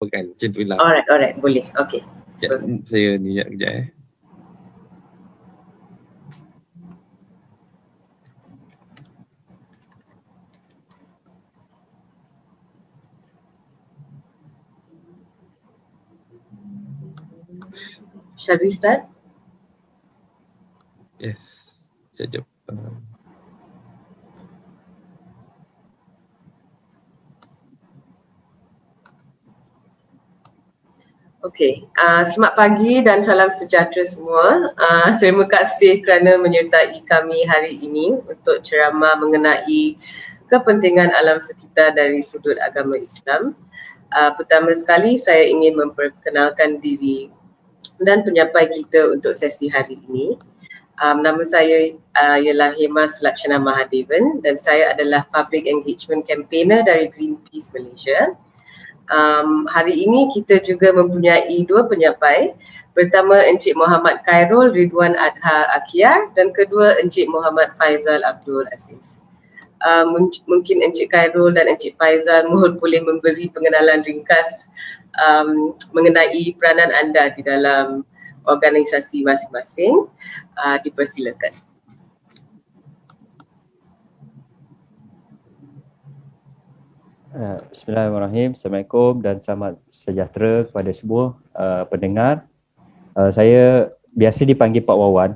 kan. Macam tu lah. Alright, boleh. Okay. Saya ni kejap. Shall we start? Yes. Sekejap. Okey, selamat pagi dan salam sejahtera semua. Terima kasih kerana menyertai kami hari ini untuk ceramah mengenai kepentingan alam sekitar dari sudut agama Islam. Pertama sekali saya ingin memperkenalkan diri dan penyampai kita untuk sesi hari ini. Nama saya ialah Hemas Lakshana Mahadevan dan saya adalah Public Engagement Campaigner dari Greenpeace Malaysia. Hari ini kita juga mempunyai dua penyampai. Pertama Encik Muhammad Khairul Ridwan Adha Akyar dan kedua Encik Muhammad Faizal Abdul Aziz. Mungkin Encik Khairul dan Encik Faizal boleh memberi pengenalan ringkas mengenai peranan anda di dalam organisasi masing-masing. Dipersilakan. Bismillahirrahmanirrahim. Assalamualaikum dan selamat sejahtera kepada semua pendengar. Saya biasa dipanggil Pak Wawan.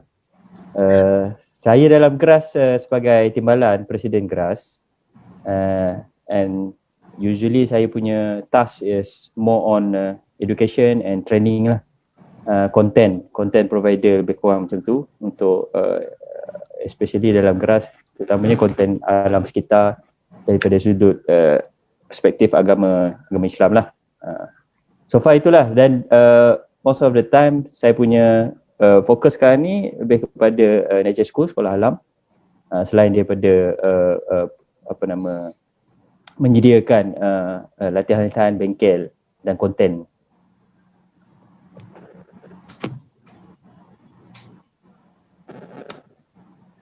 Saya dalam GRAS sebagai timbalan Presiden GRAS, and usually saya punya task is more on education and training lah, content provider lebih kurang macam tu untuk especially dalam GRAS, terutamanya konten alam sekitar daripada sudut perspektif agama Islam lah. So far itulah, dan most of the time saya punya fokus sekarang ni lebih kepada nature school, sekolah alam, selain daripada menyediakan latihan-latihan bengkel dan konten.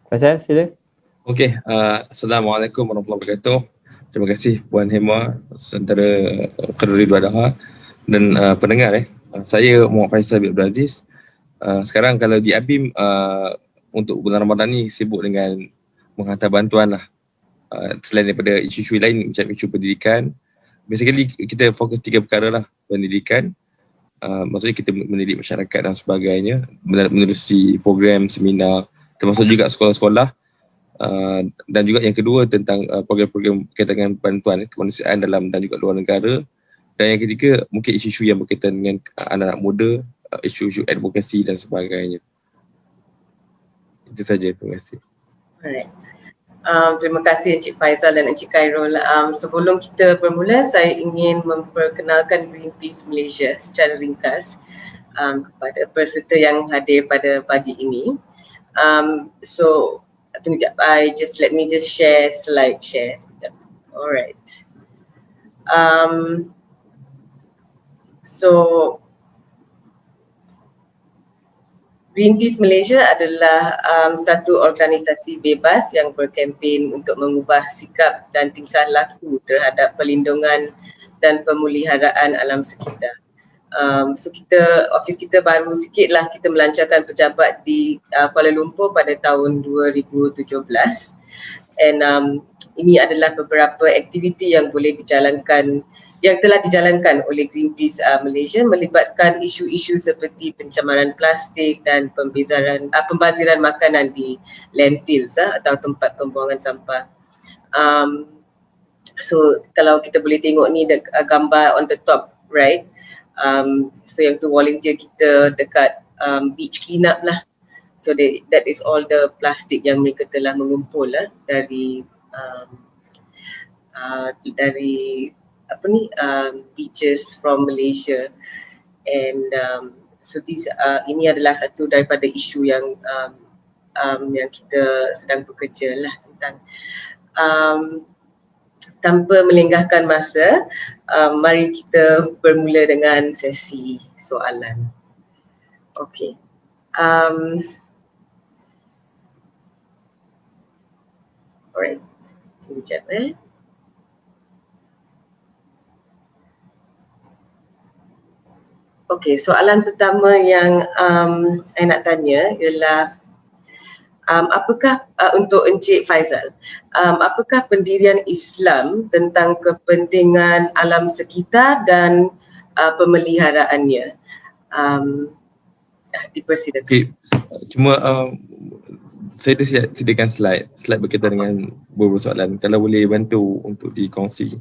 Faizal, sila. Okey, Assalamualaikum warahmatullahi wabarakatuh. Terima kasih Puan Hema, Saudara Khairul Ridwan Adha dan pendengar. Saya Muhammad Faizal bin Abdul Aziz. Sekarang kalau di ABIM untuk bulan Ramadan ni sibuk dengan menghantar bantuan lah. Selain daripada isu-isu lain macam isu pendidikan, basically kita fokus 3 perkara lah. Pendidikan, maksudnya kita mendidik masyarakat dan sebagainya, menerusi program, seminar, termasuk juga sekolah-sekolah. Dan juga yang kedua tentang program-program berkaitan dengan bantuan kemanusiaan dalam dan juga luar negara. Dan yang ketiga mungkin isu-isu yang berkaitan dengan anak-anak muda, isu-isu advokasi dan sebagainya. Itu saja, terima kasih. Alright. Terima kasih Encik Faizal dan Encik Khairul. Sebelum kita bermula, saya ingin memperkenalkan Greenpeace Malaysia secara ringkas kepada peserta yang hadir pada pagi ini. So tunggu sekejap, let me just share slide share sekejap. Alright. So Greenpeace Malaysia adalah satu organisasi bebas yang berkempen untuk mengubah sikap dan tingkah laku terhadap perlindungan dan pemeliharaan alam sekitar. So office kita baru sikit lah, kita melancarkan pejabat di Kuala Lumpur pada tahun 2017, and ini adalah beberapa aktiviti yang telah dijalankan oleh Greenpeace Malaysia, melibatkan isu-isu seperti pencemaran plastik dan pembaziran makanan di landfills atau tempat pembuangan sampah. So kalau kita boleh tengok ni gambar on the top right, so yang tu volunteer kita dekat beach clean up lah. So that is all the plastik yang mereka telah mengumpul dari beaches from Malaysia, and so ini adalah satu daripada isu yang kita sedang bekerja lah tentang. Tanpa melengahkan masa, mari kita bermula dengan sesi soalan. Okey. Alright. Sekejap . Okey, soalan pertama yang saya nak tanya ialah apakah untuk Encik Faizal, apakah pendirian Islam tentang kepentingan alam sekitar dan pemeliharaannya? Dipersilakan. Okey, cuma saya dah sediakan slide berkaitan dengan beberapa soalan. Kalau boleh bantu untuk dikongsi.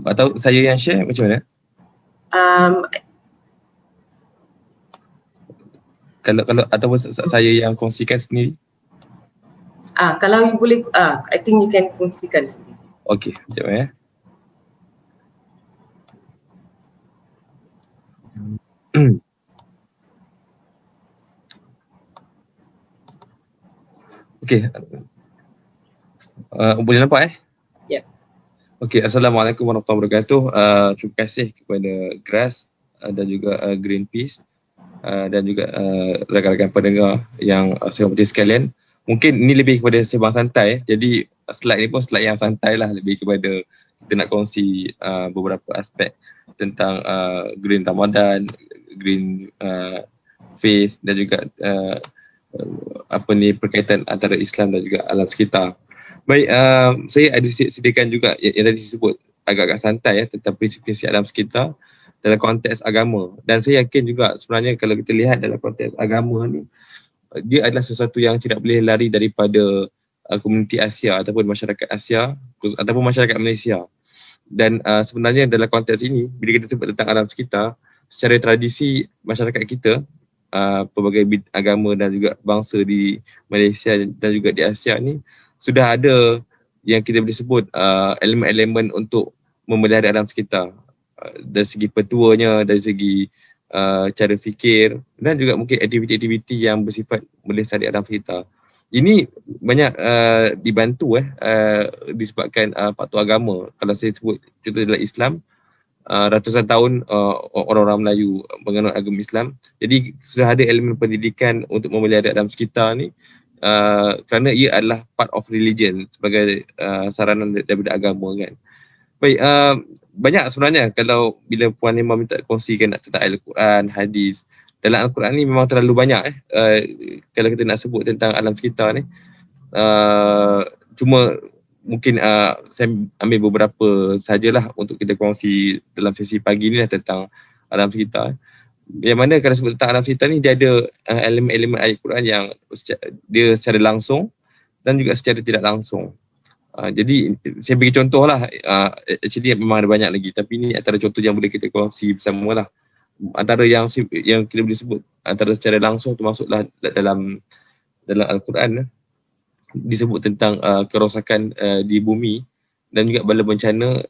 Atau saya yang share macam mana? Kalau ataupun saya yang kongsikan sendiri? Kalau you boleh, I think you can kongsikan sendiri. Okey, sekejap ya. Okey. Boleh nampak Ya. Okey, Assalamualaikum warahmatullahi wabarakatuh. Terima kasih kepada GRAS dan juga Greenpeace dan juga rakan-rakan pendengar yang saya hormati sekalian. Mungkin ini lebih kepada sembang santai, jadi slide ni pun slide yang santai lah, lebih kepada kita nak kongsi beberapa aspek tentang Green Ramadan, Green Faith dan juga perkaitan antara Islam dan juga alam sekitar. Baik, saya ada sediakan juga yang tadi disebut agak-agak santai tentang prinsip-prinsip alam sekitar dalam konteks agama, dan saya yakin juga sebenarnya kalau kita lihat dalam konteks agama ni, dia adalah sesuatu yang tidak boleh lari daripada komuniti Asia ataupun masyarakat Asia ataupun masyarakat Malaysia. Dan sebenarnya dalam konteks ini, bila kita sebut tentang alam sekitar, secara tradisi masyarakat kita, pelbagai agama dan juga bangsa di Malaysia dan juga di Asia ni sudah ada yang kita boleh sebut elemen-elemen untuk memelihara alam sekitar, dari segi petuanya, dari segi cara fikir dan juga mungkin aktiviti-aktiviti yang bersifat melestari alam sekitar. Ini banyak dibantu disebabkan faktor agama. Kalau saya sebut contoh dalam Islam, ratusan tahun orang-orang Melayu menganut agama Islam. Jadi sudah ada elemen pendidikan untuk memelihara alam sekitar ni, kerana ia adalah part of religion sebagai saranan daripada agama kan. Baik, banyak sebenarnya kalau bila Puan Hema minta kongsikan tentang Al-Quran, hadis. Dalam Al-Quran ni memang terlalu banyak kalau kita nak sebut tentang alam sekitar ni. Cuma mungkin saya ambil beberapa sajalah untuk kita kongsi dalam sesi pagi ni tentang alam sekitar. Yang mana kalau sebut tentang alam sekitar ni, dia ada elemen-elemen ayat Quran yang dia secara langsung dan juga secara tidak langsung. Jadi saya bagi contoh lah, actually memang ada banyak lagi, tapi ini antara contoh yang boleh kita kongsi bersama lah. Antara yang kita boleh sebut antara secara langsung termasuklah dalam Al-Quran disebut tentang kerosakan di bumi dan juga bala bencana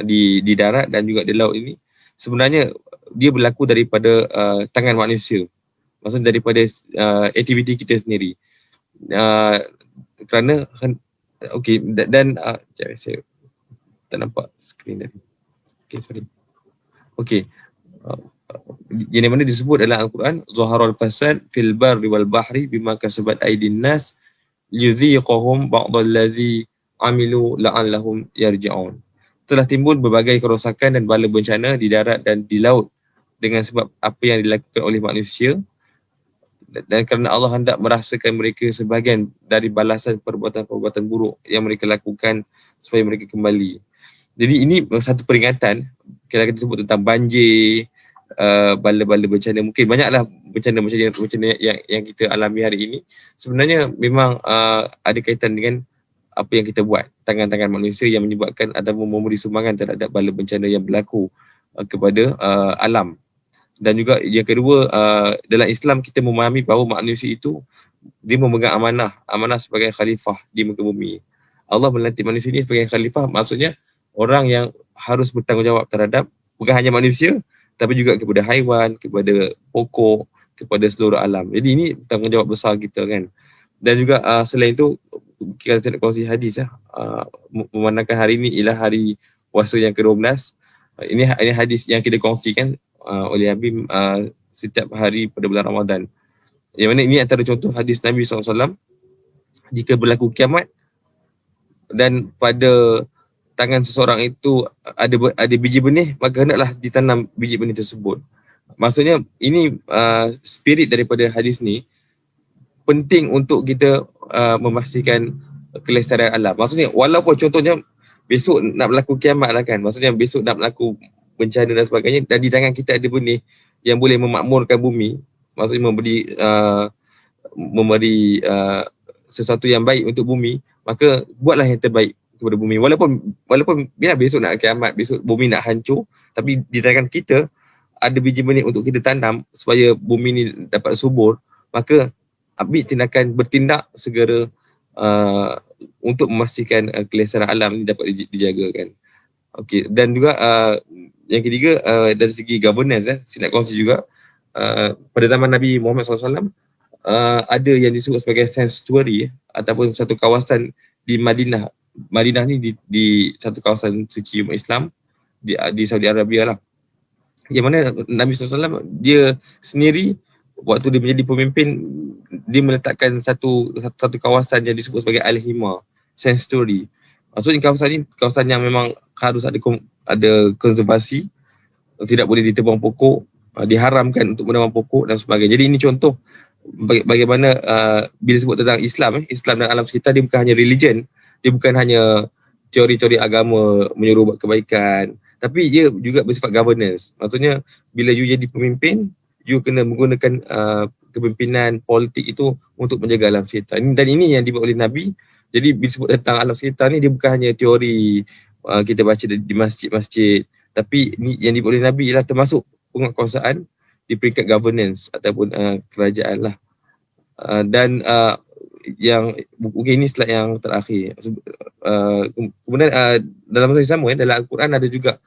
di darat dan juga di laut ini. Sebenarnya dia berlaku daripada tangan manusia, maksudnya daripada aktiviti kita sendiri. Kerana okey, dan saya tak nampak skrin tadi. Okey, sorry. Okey. Yang mana disebut dalam Al-Quran, zaharul fasad fil barri wal bahri bima kasabat aydin nas yudhiqahum ba'dallazi amilu la'allahum yarji'un. Telah timbul berbagai kerosakan dan bala bencana di darat dan di laut dengan sebab apa yang dilakukan oleh manusia, dan kerana Allah hendak merasakan mereka sebahagian dari balasan perbuatan-perbuatan buruk yang mereka lakukan supaya mereka kembali. Jadi ini satu peringatan kalau kita sebut tentang banjir, bala-bala bencana, mungkin banyaklah bencana yang kita alami hari ini. Sebenarnya memang ada kaitan dengan apa yang kita buat, tangan-tangan manusia yang menyebabkan ataupun memberi sumbangan terhadap bala bencana yang berlaku kepada alam. Dan juga yang kedua, dalam Islam kita memahami bahawa manusia itu dia memegang amanah sebagai khalifah di muka bumi. Allah melantik manusia ini sebagai khalifah, maksudnya orang yang harus bertanggungjawab terhadap bukan hanya manusia tapi juga kepada haiwan, kepada pokok, kepada seluruh alam. Jadi ini tanggungjawab besar kita kan. Dan juga selain itu, kita nak kongsi hadis memandangkan hari ini ialah hari puasa yang ke-12. Ini hadis yang kita kongsikan oleh Nabi setiap hari pada bulan Ramadan. Yang mana ini antara contoh hadis Nabi SAW, jika berlaku kiamat dan pada tangan seseorang itu ada biji benih, maka hendaklah ditanam biji benih tersebut. Maksudnya ini spirit daripada hadis ni penting untuk kita memastikan kelestarian alam. Maksudnya walaupun contohnya besok nak berlaku kiamat lah kan, maksudnya besok nak berlaku bencana dan sebagainya, dan di tangan kita ada benih yang boleh memakmurkan bumi, maksudnya memberi sesuatu yang baik untuk bumi, maka buatlah yang terbaik kepada bumi. Walaupun biar besok nak kiamat, besok bumi nak hancur, tapi di tangan kita ada biji benih untuk kita tanam supaya bumi ni dapat subur, maka ambil tindakan, bertindak segera untuk memastikan kelestarian alam ni dapat dijagakan. Okey, dan juga yang ketiga dari segi governance, saya nak kongsi juga pada zaman Nabi Muhammad SAW ada yang disebut sebagai sanctuary ataupun satu kawasan di Madinah. Madinah ni di satu kawasan suci umat Islam di Saudi Arabia lah. Yang mana Nabi SAW dia sendiri waktu dia menjadi pemimpin, dia meletakkan satu kawasan yang disebut sebagai Al-Hima, sanctuary. Maksudnya kawasan ni kawasan yang memang harus ada konservasi, tidak boleh ditebang pokok, diharamkan untuk menebang pokok dan sebagainya. Jadi ini contoh bagaimana bila sebut tentang Islam, Islam dan alam sekitar, dia bukan hanya religion, dia bukan hanya teori-teori agama menyuruh buat kebaikan, tapi dia juga bersifat governance. Maksudnya bila you jadi pemimpin, you kena menggunakan kepimpinan politik itu untuk menjaga alam sekitar. Dan ini yang dibuat oleh Nabi. Jadi bila sebut tentang alam sekitar ni, dia bukan hanya teori kita baca di masjid-masjid, tapi ni yang dibuat oleh Nabi ialah termasuk penguatkuasaan di peringkat governance ataupun kerajaan lah. Dan yang mungkin ini slide yang terakhir. Kemudian dalam masa yang sama, dalam Al-Quran ada juga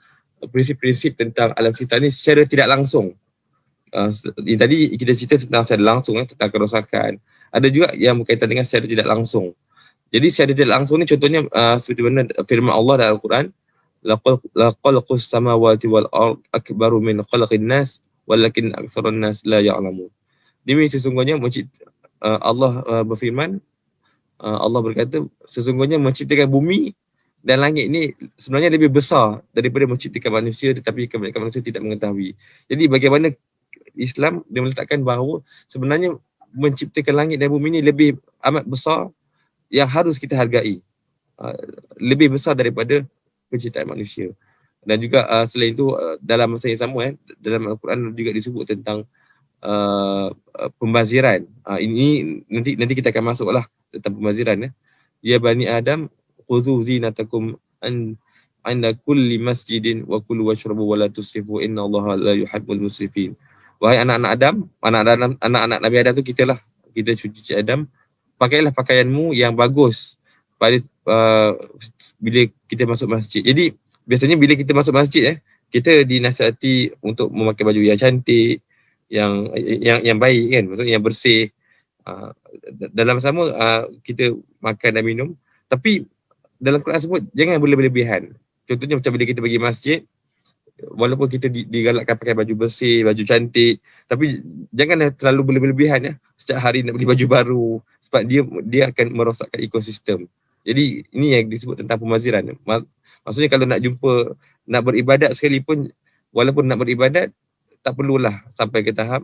prinsip-prinsip tentang alam sekitar ni secara tidak langsung. Tadi kita cerita tentang secara langsung, tentang kerosakan. Ada juga yang berkaitan dengan secara tidak langsung. Jadi secara tidak langsung ni contohnya seperti mana firman Allah dalam Al-Quran, laqalqus samawati wal ard akbaru min khalqin nas walakin aktsarun nas la ya'lamun. Demi sesungguhnya Allah berfirman, Allah berkata, sesungguhnya menciptakan bumi dan langit ni sebenarnya lebih besar daripada menciptakan manusia, tetapi kebanyakan manusia tidak mengetahui. Jadi bagaimana Islam dia meletakkan bahawa sebenarnya menciptakan langit dan bumi ni lebih amat besar yang harus kita hargai, lebih besar daripada penciptaan manusia. Dan juga selain itu dalam masa yang sama dalam Al-Quran juga disebut tentang pembaziran. Ini nanti kita akan masuklah tentang pembaziran. Ya bani Adam khudhu zinatakum anda kulli masjidin wa kulu washrabu wa la tusrifu innallaha la yuhibbul musrifin. Wahai anak-anak Adam, anak-anak Nabi Adam tu kita cucu Adam, pakailah pakaianmu yang bagus pada bila kita masuk masjid. Jadi biasanya bila kita masuk masjid kita dinasihati untuk memakai baju yang cantik, yang baik kan, maksudnya yang bersih. Dalam sama kita makan dan minum, tapi dalam Quran sebut jangan berlebihan. Contohnya macam bila kita pergi masjid, walaupun kita digalakkan pakai baju bersih, baju cantik, tapi janganlah terlalu berlebihan setiap hari nak beli baju baru, sebab dia akan merosakkan ekosistem. Jadi ini yang disebut tentang pemaziran. Maksudnya kalau nak beribadat sekalipun, walaupun nak beribadat, tak perlulah sampai ke tahap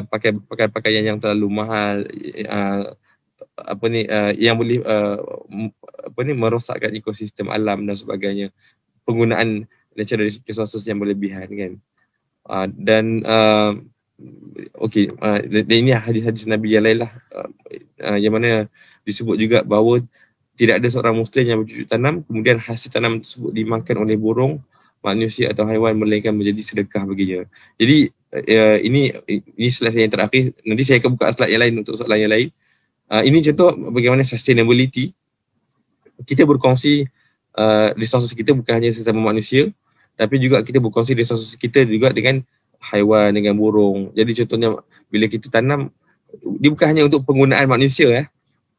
pakai pakaian yang terlalu mahal, yang boleh merosakkan ekosistem alam dan sebagainya. Penggunaan natural resources yang berlebihan kan. Dan ini hadis-hadis Nabi yang lain lah, yang mana disebut juga bahawa tidak ada seorang Muslim yang bercucuk tanam kemudian hasil tanam tersebut dimakan oleh burung, manusia atau haiwan, melainkan menjadi sedekah baginya. Jadi ini slide yang terakhir. Nanti saya akan buka slide yang lain untuk soalan yang lain. Ini contoh bagaimana sustainability. Kita berkongsi resources kita bukan hanya sesama manusia, tapi juga kita berkongsi resources kita juga dengan haiwan, dengan burung. Jadi contohnya bila kita tanam, dia bukan hanya untuk penggunaan manusia.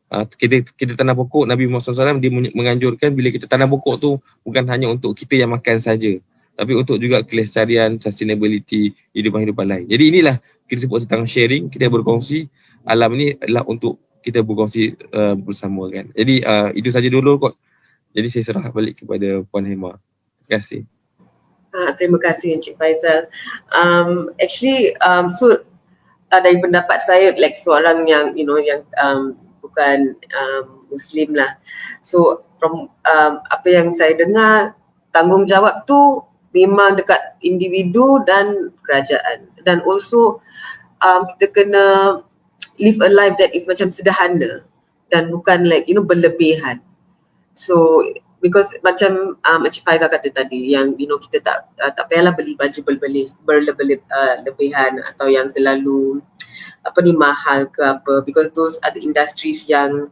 Kita tanam pokok, Nabi Muhammad SAW dia menganjurkan bila kita tanam pokok tu bukan hanya untuk kita yang makan saja, tapi untuk juga kelestarian, sustainability, hidupan lain. Jadi inilah kita sebut tentang sharing, kita berkongsi. Alam ni adalah untuk kita berkongsi bersama kan. Jadi itu saja dulu kot. Jadi saya serah balik kepada Puan Hema. Terima kasih. Terima kasih Encik Faizal. So dari pendapat saya, like seorang yang yang bukan Muslim lah. So from apa yang saya dengar, tanggungjawab tu memang dekat individu dan kerajaan. Dan also kita kena live a life that is macam sederhana dan bukan like berlebihan. So because macam Encik Faizal kata tadi yang kita tak payahlah beli baju berlebihan atau yang terlalu mahal ke apa, because those are the industries yang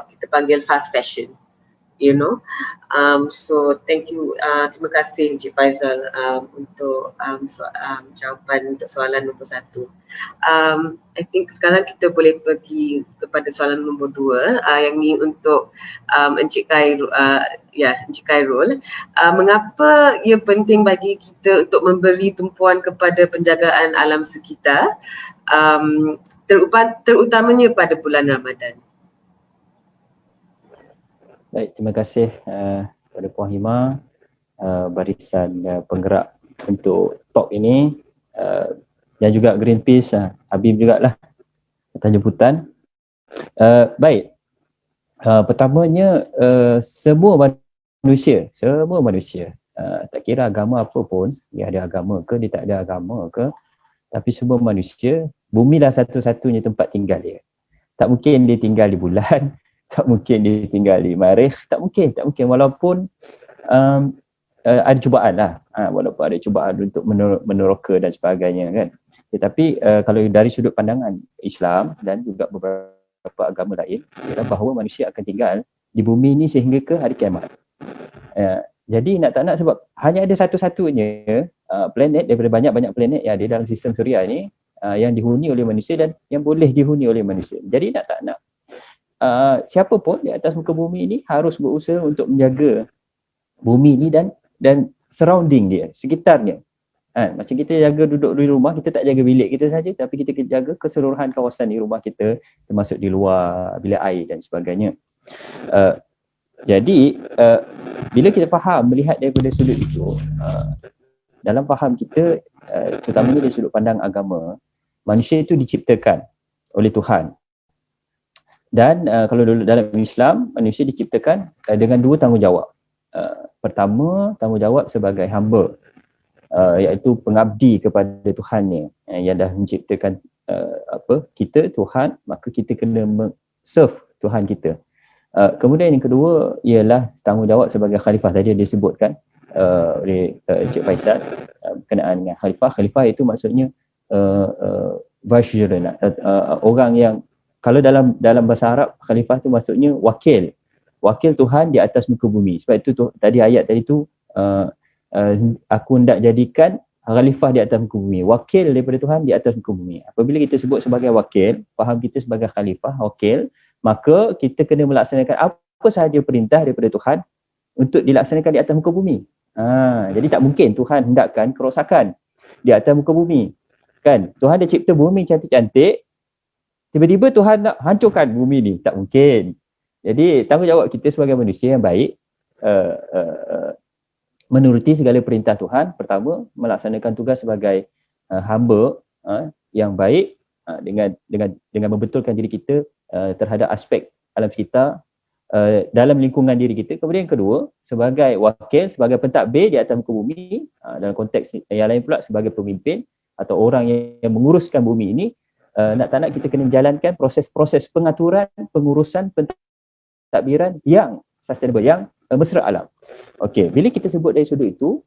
kita panggil fast fashion, so thank you, terima kasih Encik Faizal untuk jawapan untuk soalan nombor 1. I think sekarang kita boleh pergi kepada soalan nombor 2, yang ni untuk Encik Khairul. Encik Khairul, mengapa ia penting bagi kita untuk memberi tumpuan kepada penjagaan alam sekitar, terutamanya pada bulan Ramadan? Baik, terima kasih kepada Puan Hema, barisan penggerak untuk talk ini, dan juga Greenpeace, Habib jugalah atas jemputan. Baik, pertamanya semua manusia, tak kira agama apa pun, dia ada agama ke, dia tak ada agama ke, tapi semua manusia, bumi lah satu-satunya tempat tinggal dia. Tak mungkin dia tinggal di bulan, tak mungkin dia tinggal di Marikh, tak mungkin walaupun ada cubaan lah, walaupun ada cubaan untuk meneroka dan sebagainya kan. Tetapi kalau dari sudut pandangan Islam dan juga beberapa agama lain, ialah bahawa manusia akan tinggal di bumi ini sehingga ke hari kiamat. Jadi nak tak nak, sebab hanya ada satu-satunya planet daripada banyak-banyak planet yang ada dalam sistem suria ini yang dihuni oleh manusia dan yang boleh dihuni oleh manusia. Jadi nak tak nak, siapa pun di atas muka bumi ini harus berusaha untuk menjaga bumi ini dan surrounding dia, sekitarnya. Macam kita jaga duduk di rumah, kita tak jaga bilik kita saja, tapi kita jaga keseluruhan kawasan di rumah kita, termasuk di luar bilik air dan sebagainya. Jadi bila kita faham, melihat daripada sudut itu, dalam faham kita, terutamanya dari sudut pandang agama, manusia itu diciptakan oleh Tuhan. Dan kalau dulu dalam Islam, manusia diciptakan dengan 2 tanggungjawab. Pertama, tanggungjawab sebagai hamba, iaitu pengabdi kepada Tuhannya, yang dah menciptakan kita, Tuhan, maka kita kena serve Tuhan kita. Kemudian yang kedua ialah tanggungjawab sebagai khalifah. Tadi dia sebutkan oleh Encik Faizal berkenaan dengan khalifah. Khalifah itu maksudnya vicegerent, orang yang, kalau dalam bahasa Arab, khalifah tu maksudnya wakil Tuhan di atas muka bumi. Sebab itu tadi ayat tadi tu, aku hendak jadikan khalifah di atas muka bumi, wakil daripada Tuhan di atas muka bumi. Apabila kita sebut sebagai wakil, faham kita sebagai khalifah, wakil, maka kita kena melaksanakan apa sahaja perintah daripada Tuhan untuk dilaksanakan di atas muka bumi. Jadi tak mungkin Tuhan hendakkan kerosakan di atas muka bumi. Kan? Tuhan dah cipta bumi cantik-cantik, tiba-tiba Tuhan nak hancurkan bumi ni, tak mungkin. Jadi tanggungjawab kita sebagai manusia yang baik, menuruti segala perintah Tuhan. Pertama, melaksanakan tugas sebagai hamba yang baik, dengan membetulkan diri kita terhadap aspek alam sekitar dalam lingkungan diri kita. Kemudian yang kedua, sebagai wakil, sebagai pentadbir di atas muka bumi, dalam konteks yang lain pula sebagai pemimpin atau orang yang menguruskan bumi ini. Nak tak nak kita kena menjalankan proses-proses pengaturan, pengurusan, pentadbiran yang sustainable, yang mesra alam. Okey, bila kita sebut dari sudut itu,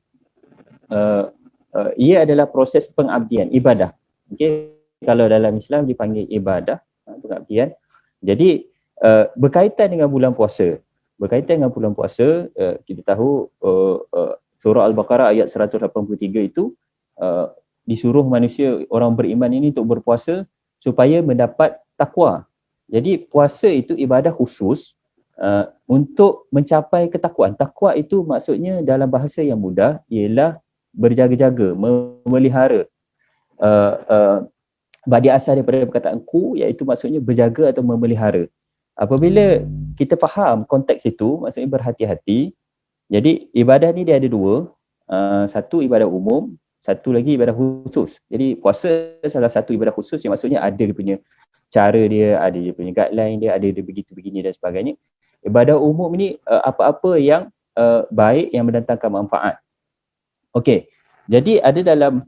ia adalah proses pengabdian, ibadah. Okey, kalau dalam Islam dipanggil ibadah, pengabdian. Jadi berkaitan dengan bulan puasa. Kita tahu surah Al-Baqarah ayat 183 itu disuruh manusia, orang beriman ini untuk berpuasa supaya mendapat takwa. Jadi puasa itu ibadah khusus untuk mencapai ketakwaan. Takwa itu maksudnya dalam bahasa yang mudah ialah berjaga-jaga, memelihara. Badi asal daripada perkataan ku, iaitu maksudnya berjaga atau memelihara. Apabila kita faham konteks itu, maksudnya berhati-hati. Jadi ibadah ni dia ada dua, satu ibadah umum, satu lagi ibadah khusus. Jadi puasa salah satu ibadah khusus yang maksudnya ada dia punya cara dia, ada dia punya guideline dia, ada dia begitu begini dan sebagainya. Ibadah umum ni apa-apa yang baik yang mendatangkan manfaat. Okey. Jadi ada dalam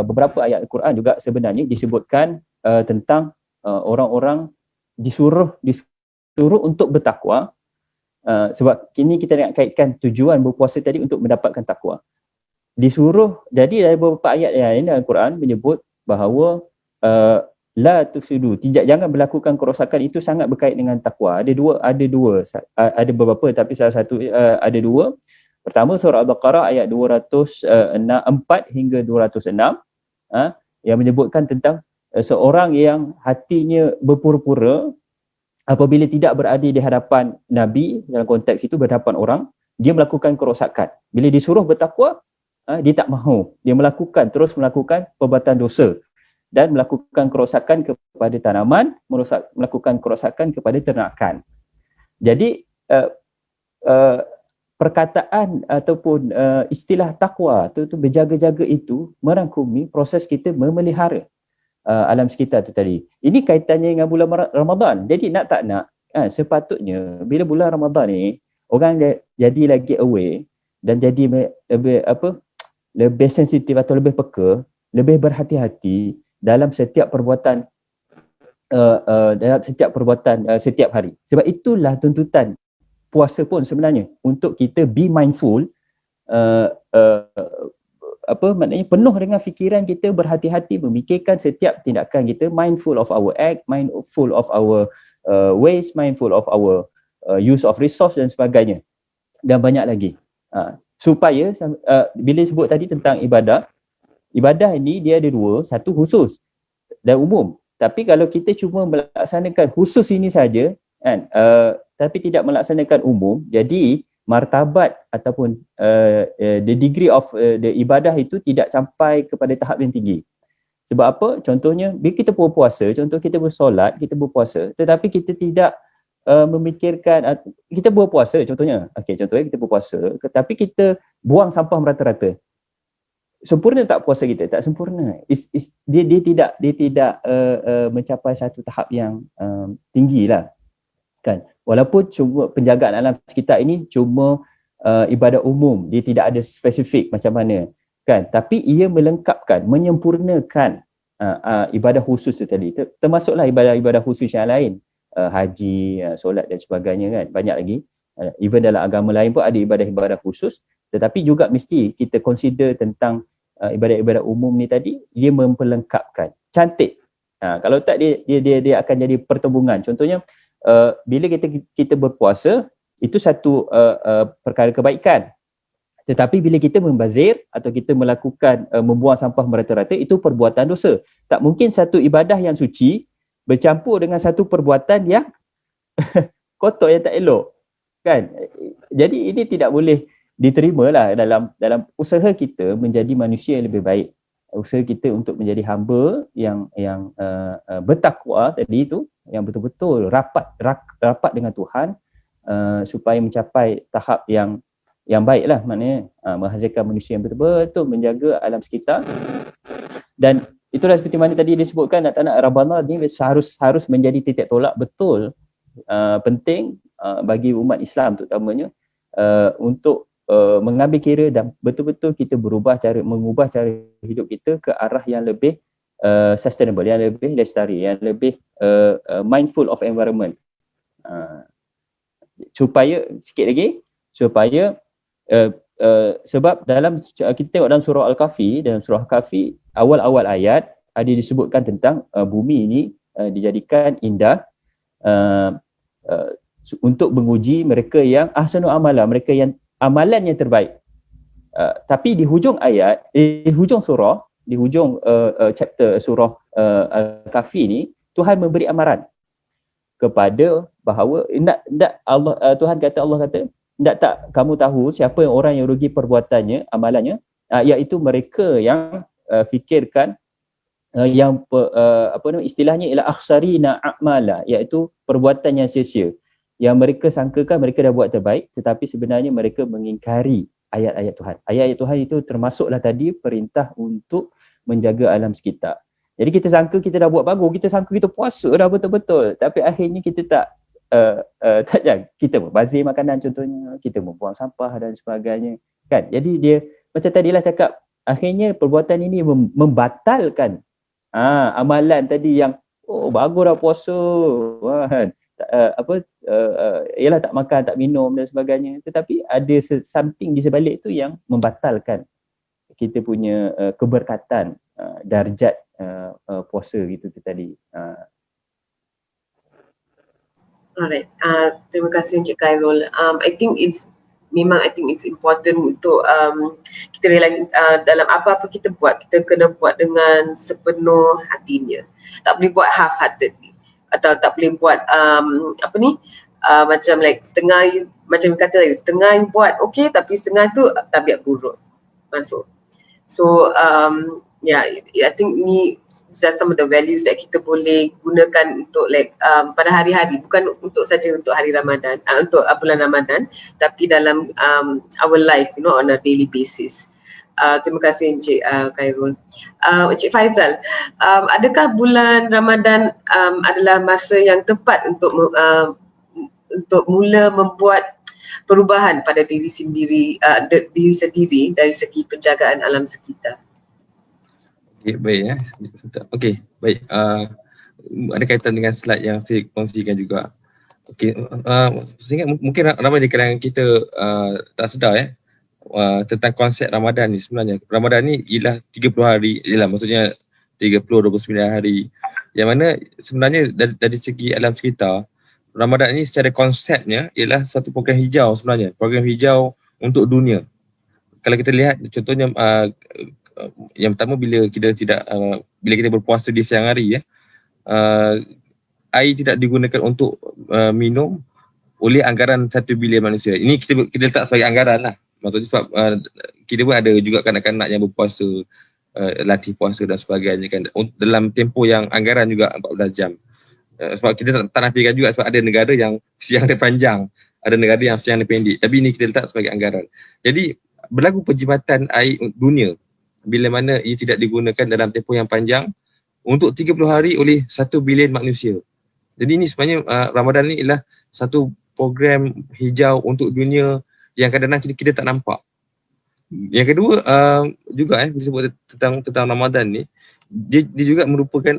beberapa ayat Al-Quran juga sebenarnya disebutkan tentang orang-orang disuruh untuk bertakwa, sebab kini kita nak kaitkan tujuan berpuasa tadi untuk mendapatkan takwa. Disuruh, jadi ada beberapa ayat yang lain dalam Al-Quran menyebut bahawa la tufsidu, jangan melakukan kerosakan, itu sangat berkait dengan takwa. Ada beberapa tapi salah satu ada dua. Pertama surah Al-Baqarah ayat 204 hingga 206 yang menyebutkan tentang seorang yang hatinya berpura-pura apabila tidak berada di hadapan Nabi, dalam konteks itu berhadapan orang, dia melakukan kerosakan. Bila disuruh bertakwa, dia tak mahu. Dia terus melakukan perbuatan dosa dan melakukan kerosakan kepada tanaman, melakukan kerosakan kepada ternakan. Jadi perkataan ataupun istilah takwa tu berjaga-jaga itu merangkumi proses kita memelihara alam sekitar tu tadi. Ini kaitannya dengan bulan Ramadan. Jadi nak tak nak, sepatutnya bila bulan Ramadan ni orang jadi lagi aware dan jadi lebih sensitif atau lebih peka, lebih berhati-hati dalam setiap perbuatan setiap hari. Sebab itulah tuntutan puasa pun sebenarnya, untuk kita be mindful, maknanya penuh dengan fikiran kita, berhati-hati memikirkan setiap tindakan kita, mindful of our act, mindful of our waste, mindful of our use of resource dan sebagainya, dan banyak lagi. Supaya bila sebut tadi tentang ibadah ini dia ada dua, satu khusus dan umum. Tapi kalau kita cuma melaksanakan khusus ini saja kan, tapi tidak melaksanakan umum, jadi martabat ataupun the degree of the ibadah itu tidak sampai kepada tahap yang tinggi. Sebab apa? Contohnya, bila kita berpuasa, contoh kita bersolat, kita berpuasa, tetapi kita tidak memikirkan, kita berpuasa contohnya, contohnya kita berpuasa, tetapi kita buang sampah merata-rata. Sempurna tak puasa kita? Tak sempurna. Dia tidak mencapai satu tahap yang tinggi lah. Kan? Walaupun cuma penjagaan alam sekitar ini cuma ibadah umum, dia tidak ada spesifik macam mana, kan? Tapi ia melengkapkan, menyempurnakan ibadah khusus itu tadi. Termasuklah ibadah khusus yang lain, haji, solat dan sebagainya, kan? Banyak lagi. Even dalam agama lain pun ada ibadah-ibadah khusus, tetapi juga mesti kita consider tentang ibadah-ibadah umum ni tadi, dia memperlengkapkan. Cantik. Kalau tak dia akan jadi pertembungan. Contohnya, bila kita berpuasa, itu satu perkara kebaikan. Tetapi bila kita membazir atau kita melakukan membuang sampah merata-rata, itu perbuatan dosa. Tak mungkin satu ibadah yang suci bercampur dengan satu perbuatan yang kotor, yang tak elok, kan? Jadi ini tidak boleh diterima lah dalam usaha kita menjadi manusia yang lebih baik. Usaha kita untuk menjadi hamba yang bertakwa tadi itu, yang betul-betul rapat dengan Tuhan, supaya mencapai tahap yang baiklah, maknanya menghasilkan manusia yang betul-betul menjaga alam sekitar. Dan itulah seperti mana tadi disebutkan, nak Ramadan ni harus menjadi titik tolak betul, penting bagi umat Islam terutamanya, untuk mengambil kira dan betul-betul kita mengubah cara hidup kita ke arah yang lebih sustainable, yang lebih lestari, yang lebih mindful of environment. Supaya sebab dalam kita tengok dalam surah Al-Kahfi, awal-awal ayat ada disebutkan tentang bumi ini dijadikan indah untuk menguji mereka yang ahsanu amala, mereka yang amalan yang terbaik. Tapi di hujung ayat, di hujung surah, di hujung chapter surah Al-Kahfi ni, Tuhan memberi amaran kepada bahawa Allah, Tuhan kata, Allah kata, hendak tak kamu tahu siapa yang orang yang rugi perbuatannya, amalannya, iaitu mereka yang fikirkan istilahnya ialah akhsarina a'mala, iaitu perbuatan yang sia-sia, yang mereka sangkakan mereka dah buat terbaik tetapi sebenarnya mereka mengingkari ayat-ayat Tuhan. Ayat-ayat Tuhan itu termasuklah tadi perintah untuk menjaga alam sekitar. Jadi kita sangka kita dah buat bagus, kita sangka kita puasa dah betul-betul, tapi akhirnya kita tak kita membazir makanan contohnya, kita membuang sampah dan sebagainya kan. Jadi dia macam tadilah cakap, akhirnya perbuatan ini membatalkan amalan tadi yang bagus dah puasa kan, ialah tak makan, tak minum dan sebagainya, tetapi ada something di sebalik itu yang membatalkan kita punya keberkatan, darjat puasa gitu tu tadi. Alright, terima kasih Encik Khairul. I think it's important untuk kita realise dalam apa-apa kita buat, kita kena buat dengan sepenuh hatinya. Tak boleh buat half-heartedly, atau tak boleh buat macam like setengah, macam kata tadi, setengah buat okey tapi setengah tu tabiat buruk masuk. So I think ini some of the values that kita boleh gunakan untuk like pada hari-hari, bukan untuk saja untuk hari Ramadan, untuk bulan Ramadan, tapi dalam our life, on a daily basis. Terima kasih Encik Khairul. Encik Faizal, adakah bulan Ramadan adalah masa yang tepat untuk mula membuat perubahan pada diri sendiri dari segi penjagaan alam sekitar? Okay, baik ya. Okey, baik. Ada kaitan dengan slide yang saya kongsikan juga. Okey, saya ingat mungkin ramai di kalangan kita tak sedar tentang konsep Ramadan ni. Sebenarnya Ramadan ni ialah 30 hari, maksudnya 29 hari. Yang mana sebenarnya dari segi alam sekitar, Ramadan ni secara konsepnya ialah satu program hijau sebenarnya, program hijau untuk dunia. Kalau kita lihat contohnya, yang pertama bila kita berpuasa di siang hari, air tidak digunakan untuk minum oleh anggaran 1 bilion manusia. Ini kita letak sebagai anggaran lah. Maksudnya sebab kita pun ada juga kanak-kanak yang berpuasa, latih puasa dan sebagainya kan, dalam tempoh yang anggaran juga 14 jam. Sebab kita tak nafikan juga, sebab ada negara yang siang dia panjang, ada negara yang siang dia pendek, tapi ini kita letak sebagai anggaran. Jadi berlaku penjimatan air dunia bila mana ia tidak digunakan dalam tempoh yang panjang untuk 30 hari oleh 1 bilion manusia. Jadi ini sebenarnya Ramadan ni ialah satu program hijau untuk dunia yang kadang-kadang kita tak nampak. Yang kedua juga bila sebut tentang Ramadan ni, dia juga merupakan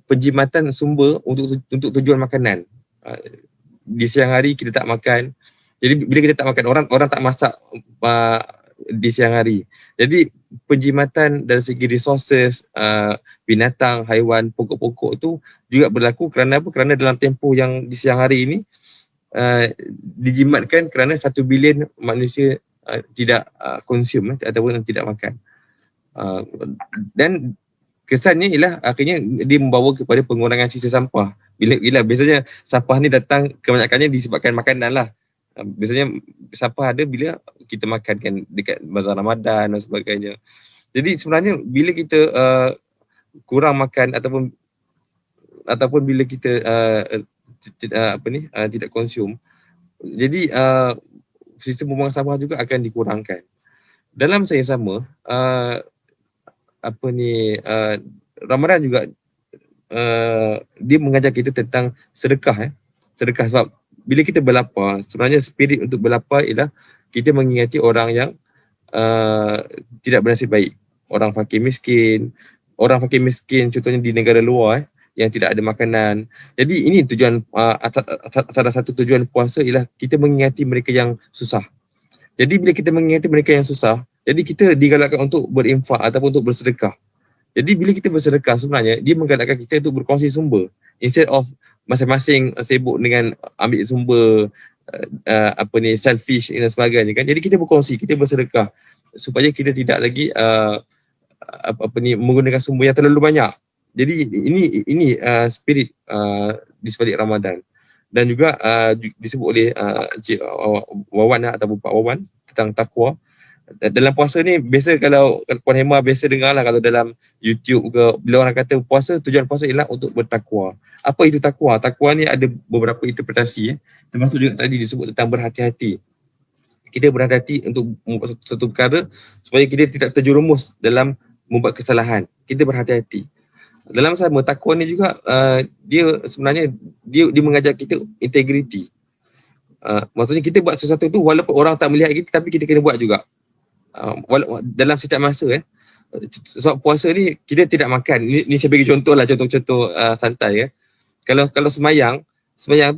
penjimatan sumber untuk tujuan makanan. Di siang hari kita tak makan. Jadi bila kita tak makan, orang tak masak di siang hari. Jadi penjimatan dari segi resources, binatang, haiwan, pokok-pokok tu juga berlaku kerana apa? Kerana dalam tempoh yang di siang hari ini dijimatkan kerana 1 bilion manusia tidak consume ataupun tidak makan. Dan kesannya ialah akhirnya dia membawa kepada pengurangan sisa sampah. Bila biasanya sampah ni datang kebanyakannya disebabkan makanan lah. Biasanya sampah ada bila kita makan kan dekat bazar Ramadan dan sebagainya. Jadi sebenarnya bila kita kurang makan ataupun bila kita tidak konsum, jadi sistem pembuangan sampah juga akan dikurangkan. Dalam masa yang sama, Ramadan juga dia mengajar kita tentang sedekah. Sedekah sebab bila kita berlapar, sebenarnya spirit untuk berlapar ialah kita mengingati orang yang tidak bernasib baik. Orang fakir miskin contohnya di negara luar yang tidak ada makanan. Jadi ini tujuan, salah satu tujuan puasa ialah kita mengingati mereka yang susah. Jadi bila kita mengingati mereka yang susah, jadi kita digalakkan untuk berinfak ataupun untuk bersedekah. Jadi bila kita bersedekah sebenarnya dia menggalakkan kita untuk berkongsi sumber. Instead of masing-masing sibuk dengan ambil sumber selfish dan sebagainya kan. Jadi kita berkongsi, kita bersedekah supaya kita tidak lagi menggunakan sumber yang terlalu banyak. Jadi ini spirit di sebalik Ramadan. dan juga disebut oleh Encik Wawan ataupun Pak Wawan tentang takwa. Dalam puasa ni biasa kalau Puan Hema biasa dengar lah kalau dalam YouTube ke, bila orang kata puasa, tujuan puasa ialah untuk bertakwa. Apa itu takwa? Takwa ni ada beberapa interpretasi, termasuk juga tadi disebut tentang berhati-hati. Kita berhati-hati untuk membuat satu perkara supaya kita tidak terjerumus dalam membuat kesalahan. Kita berhati-hati. Dalam sama takwa ni juga dia sebenarnya dia mengajar kita integriti. Maksudnya kita buat sesuatu tu walaupun orang tak melihat kita, tapi kita kena buat juga. Dalam setiap masa sebab puasa ni kita tidak makan. Ni saya bagi contoh lah, contoh santai Kalau semayang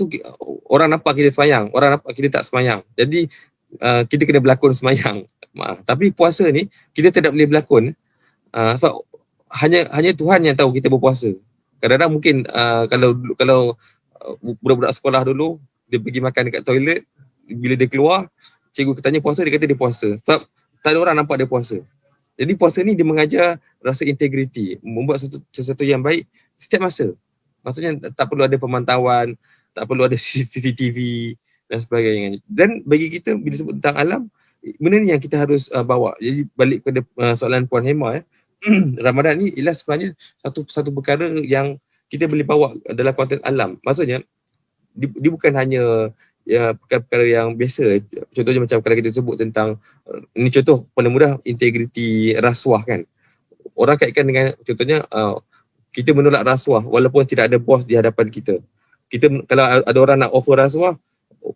tu orang nampak kita semayang, orang nampak kita tak semayang. Jadi kita kena berlakon semayang. Tapi puasa ni kita tidak boleh berlakon sebab hanya Tuhan yang tahu kita berpuasa. Kadang-kadang mungkin kalau budak-budak sekolah dulu dia pergi makan dekat toilet, bila dia keluar cikgu tanya puasa, dia kata dia puasa sebab tak ada orang nampak dia puasa. Jadi puasa ni dia mengajar rasa integriti, membuat sesuatu yang baik setiap masa. Maksudnya tak perlu ada pemantauan, tak perlu ada CCTV dan sebagainya. Dan bagi kita bila sebut tentang alam, benda ni yang kita harus bawa. Jadi balik kepada soalan Puan Hema, Ramadan ni ialah sebenarnya satu perkara yang kita boleh bawa dalam konteks alam. Maksudnya dia bukan hanya perkara-perkara yang biasa. Contohnya macam kalau kita sebut tentang, ini contoh paling mudah, integriti rasuah kan. Orang kaitkan dengan contohnya kita menolak rasuah walaupun tidak ada bos di hadapan kita. Kalau ada orang nak offer rasuah,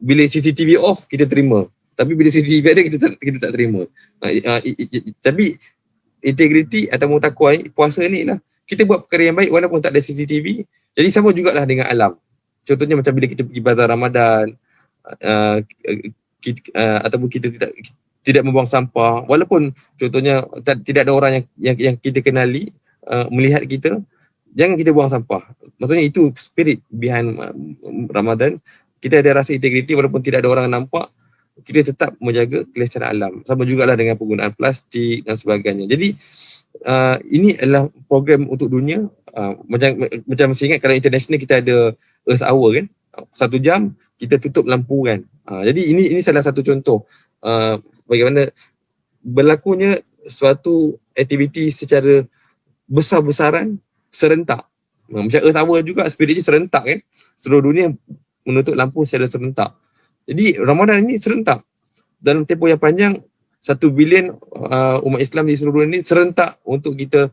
bila CCTV off kita terima. Tapi bila CCTV ada kita tak terima. Tapi integriti atau takwa puasa ni lah kita buat perkara yang baik walaupun tak ada CCTV. Jadi sama jugalah dengan alam. Contohnya macam bila kita pergi bazar Ramadan, ataupun kita tidak membuang sampah, walaupun contohnya tidak ada orang yang kita kenali melihat kita, jangan kita buang sampah. Maksudnya itu spirit behind Ramadan. Kita ada rasa integriti walaupun tidak ada orang nampak, kita tetap menjaga kelestarian alam. Sama jugalah dengan penggunaan plastik dan sebagainya. Jadi ini adalah program untuk dunia. Macam saya ingat kalau international kita ada Earth Hour kan, 1 jam kita tutup lampu kan. Jadi ini salah satu contoh bagaimana berlakunya suatu aktiviti secara besar-besaran serentak. Macam Earth Hour juga spiritnya serentak kan. Seluruh dunia menutup lampu secara serentak. Jadi Ramadan ini serentak. Dalam tempoh yang panjang 1 bilion umat Islam di seluruh dunia ini serentak untuk kita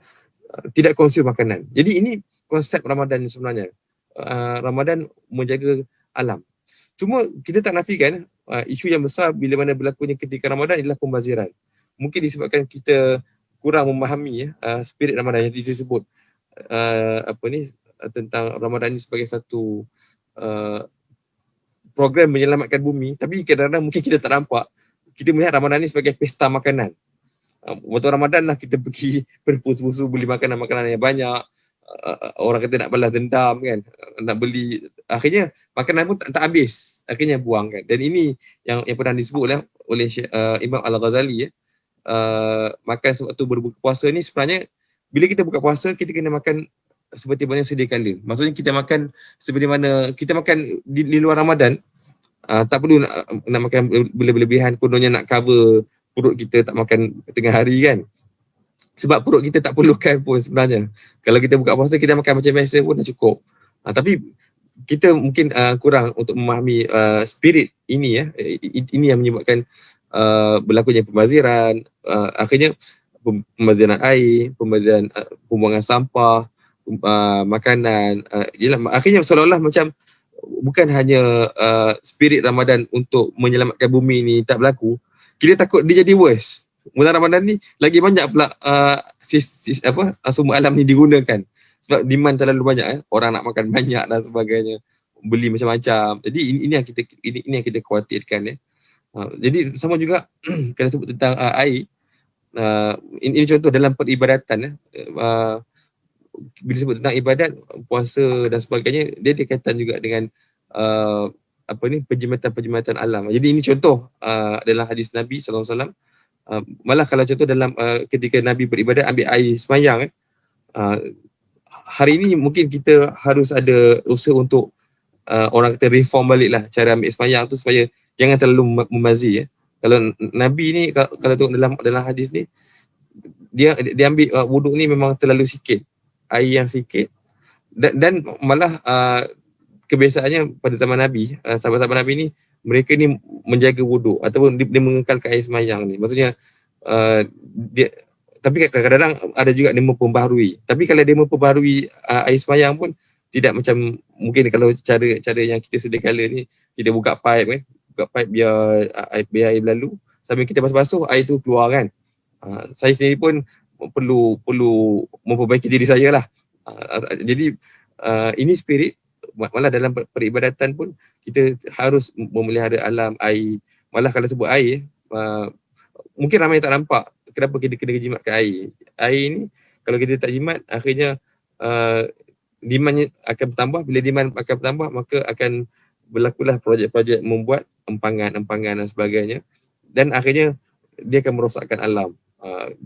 tidak konsum makanan. Jadi ini konsep Ramadan sebenarnya. Ramadan menjaga alam. Cuma kita tak nafikan isu yang besar bila mana berlakunya ketika Ramadan adalah pembaziran. Mungkin disebabkan kita kurang memahami spirit Ramadan yang disebut tentang Ramadan ini sebagai satu program menyelamatkan bumi, tapi kadang-kadang mungkin kita tak nampak. Kita melihat Ramadan ini sebagai pesta makanan. Waktu Ramadan lah kita pergi berpusu-pusu beli makanan-makanan yang banyak. Orang kata nak balas dendam kan, nak beli, akhirnya makanan pun tak habis, akhirnya buang kan. Dan ini yang pernah disebut oleh Imam Al-Ghazali makan sewaktu berbuka puasa ni sebenarnya bila kita buka puasa kita kena makan seperti mana sedia kala. Maksudnya kita makan seperti mana kita makan di luar Ramadan, tak perlu nak makan berlebihan, kononnya nak cover perut kita tak makan tengah hari kan. Sebab perut kita tak perlukan pun sebenarnya. Kalau kita buka puasa kita makan macam biasa pun dah cukup. Tapi kita mungkin kurang untuk memahami spirit ini ini yang menyebabkan berlakunya pembaziran, akhirnya pembaziran air, pembaziran pembuangan sampah, makanan. Akhirnya seolah-olah macam bukan hanya spirit Ramadan untuk menyelamatkan bumi ni tak berlaku. Kita takut dia jadi worse. Bulan Ramadan ni lagi banyak pula sumber alam ni digunakan sebab demand terlalu banyak orang nak makan banyak dan sebagainya, beli macam-macam. Jadi ini yang kita khawatirkan jadi sama juga kalau sebut tentang air, ini contoh dalam peribadatan bila sebut tentang ibadat, puasa dan sebagainya, dia ada kaitan juga dengan penjimatan alam. Jadi ini contoh dalam hadis Nabi SAW. Malah kalau contoh dalam ketika Nabi beribadat ambil air semayang, hari ini mungkin kita harus ada usaha untuk orang kata reform balik lah cara ambil sembahyang tu supaya jangan terlalu membazir ya. Kalau Nabi ni kalau tengok dalam hadis ni, dia ambil wuduk ni memang terlalu sikit, air yang sikit, dan malah kebiasaannya pada zaman Nabi, sahabat-sahabat Nabi ni mereka ni menjaga wuduk ataupun dia mengekalkan air sembahyang ni. Maksudnya dia, tapi kadang-kadang ada juga dia memperbaharui. Tapi kalau dia memperbaharui air sembahyang pun tidak macam mungkin kalau cara yang kita sedia kala ni, kita buka pipe kan, buka pipe biar air berlalu, sambil kita basuh-basuh air tu keluar kan. Saya sendiri pun perlu memperbaiki diri saya lah. Jadi ini spirit. Malah dalam peribadatan pun kita harus memelihara alam, air. Malah kalau sebut air, mungkin ramai tak nampak kenapa kita kena jimatkan air. Air ni kalau kita tak jimat, akhirnya demandnya akan bertambah. Bila demand akan bertambah, maka akan berlakulah projek-projek membuat empangan dan sebagainya, dan akhirnya dia akan merosakkan alam.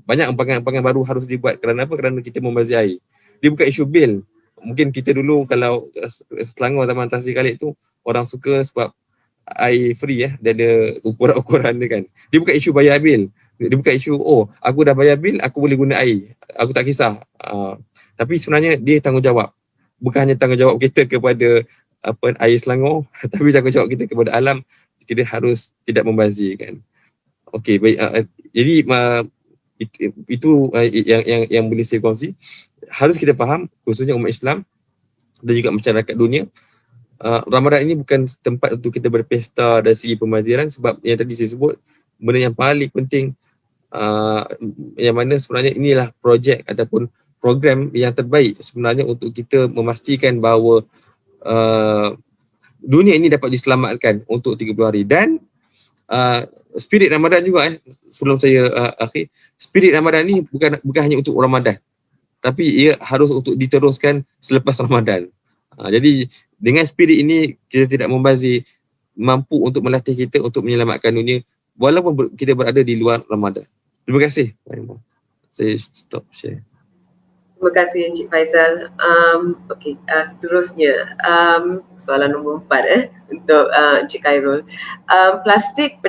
Banyak empangan-empangan baru harus dibuat. Kerana apa? Kerana kita membazir air. Dia bukan isu bil. Mungkin kita dulu kalau Selangor zaman Tasri Khalid tu orang suka sebab air free dia ada ukuran dia kan. Dia bukan isu bayar bil. Dia bukan isu aku dah bayar bil, aku boleh guna air, aku tak kisah. Tapi sebenarnya dia tanggungjawab. Bukan hanya tanggungjawab kita kepada air Selangor, tapi tanggungjawab kita kepada alam. Kita harus tidak membazir kan. Okey, baik. Jadi itu yang boleh saya kongsi. Harus kita faham, khususnya umat Islam dan juga masyarakat dunia, Ramadan ini bukan tempat untuk kita berpesta dari segi pembaziran, sebab yang tadi saya sebut, benda yang paling penting yang mana sebenarnya inilah projek ataupun program yang terbaik sebenarnya untuk kita memastikan bahawa dunia ini dapat diselamatkan untuk 30 hari. Dan spirit Ramadan juga sebelum saya akhir, spirit Ramadan ni bukan hanya untuk Ramadan, tapi ia harus untuk diteruskan selepas Ramadan. Jadi dengan spirit ini kita tidak membazir, mampu untuk melatih kita untuk menyelamatkan dunia walaupun kita berada di luar Ramadan. Terima kasih. Saya stop share. Terima kasih Encik Faizal. Okey, seterusnya soalan nombor 4 untuk Encik Khairul. Plastik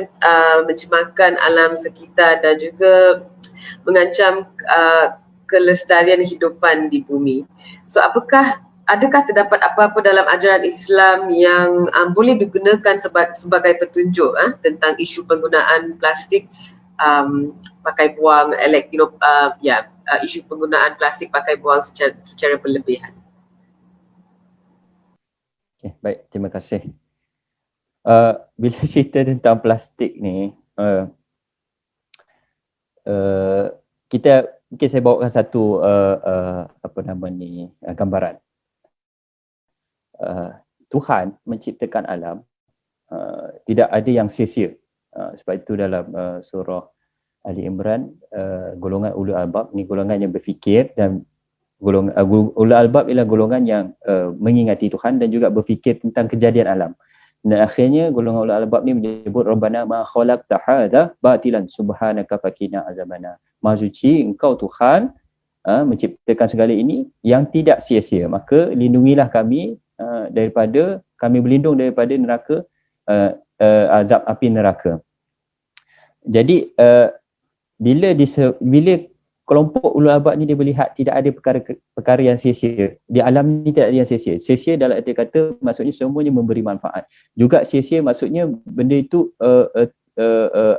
mencemarkan alam sekitar dan juga mengancam kelestarian hidupan di bumi. So adakah terdapat apa-apa dalam ajaran Islam yang boleh digunakan sebagai petunjuk tentang isu penggunaan plastik pakai buang isu penggunaan plastik pakai buang secara berlebihan? Okay, baik, terima kasih. Bila cerita tentang plastik ni, mungkin saya bawakan satu gambaran. Tuhan menciptakan alam, tidak ada yang sia-sia. Sebab itu dalam surah Ali Imran, golongan ulul albab ni golongan yang berfikir, dan golongan ulul albab ialah golongan yang mengingati Tuhan dan juga berfikir tentang kejadian alam. Dan akhirnya golongan ulul albab ni menyebut Rabbana ma khalaqta hadza batilan subhanaka faqina azabana. Maha suci engkau Tuhan menciptakan segala ini yang tidak sia-sia, maka lindungilah kami kami berlindung daripada neraka, azab api neraka. Jadi bila kelompok ulul albab ni dia melihat tidak ada perkara yang sia-sia di alam ni, tidak ada yang sia-sia. Sia-sia dalam arti kata maksudnya semuanya memberi manfaat. Juga sia-sia maksudnya benda itu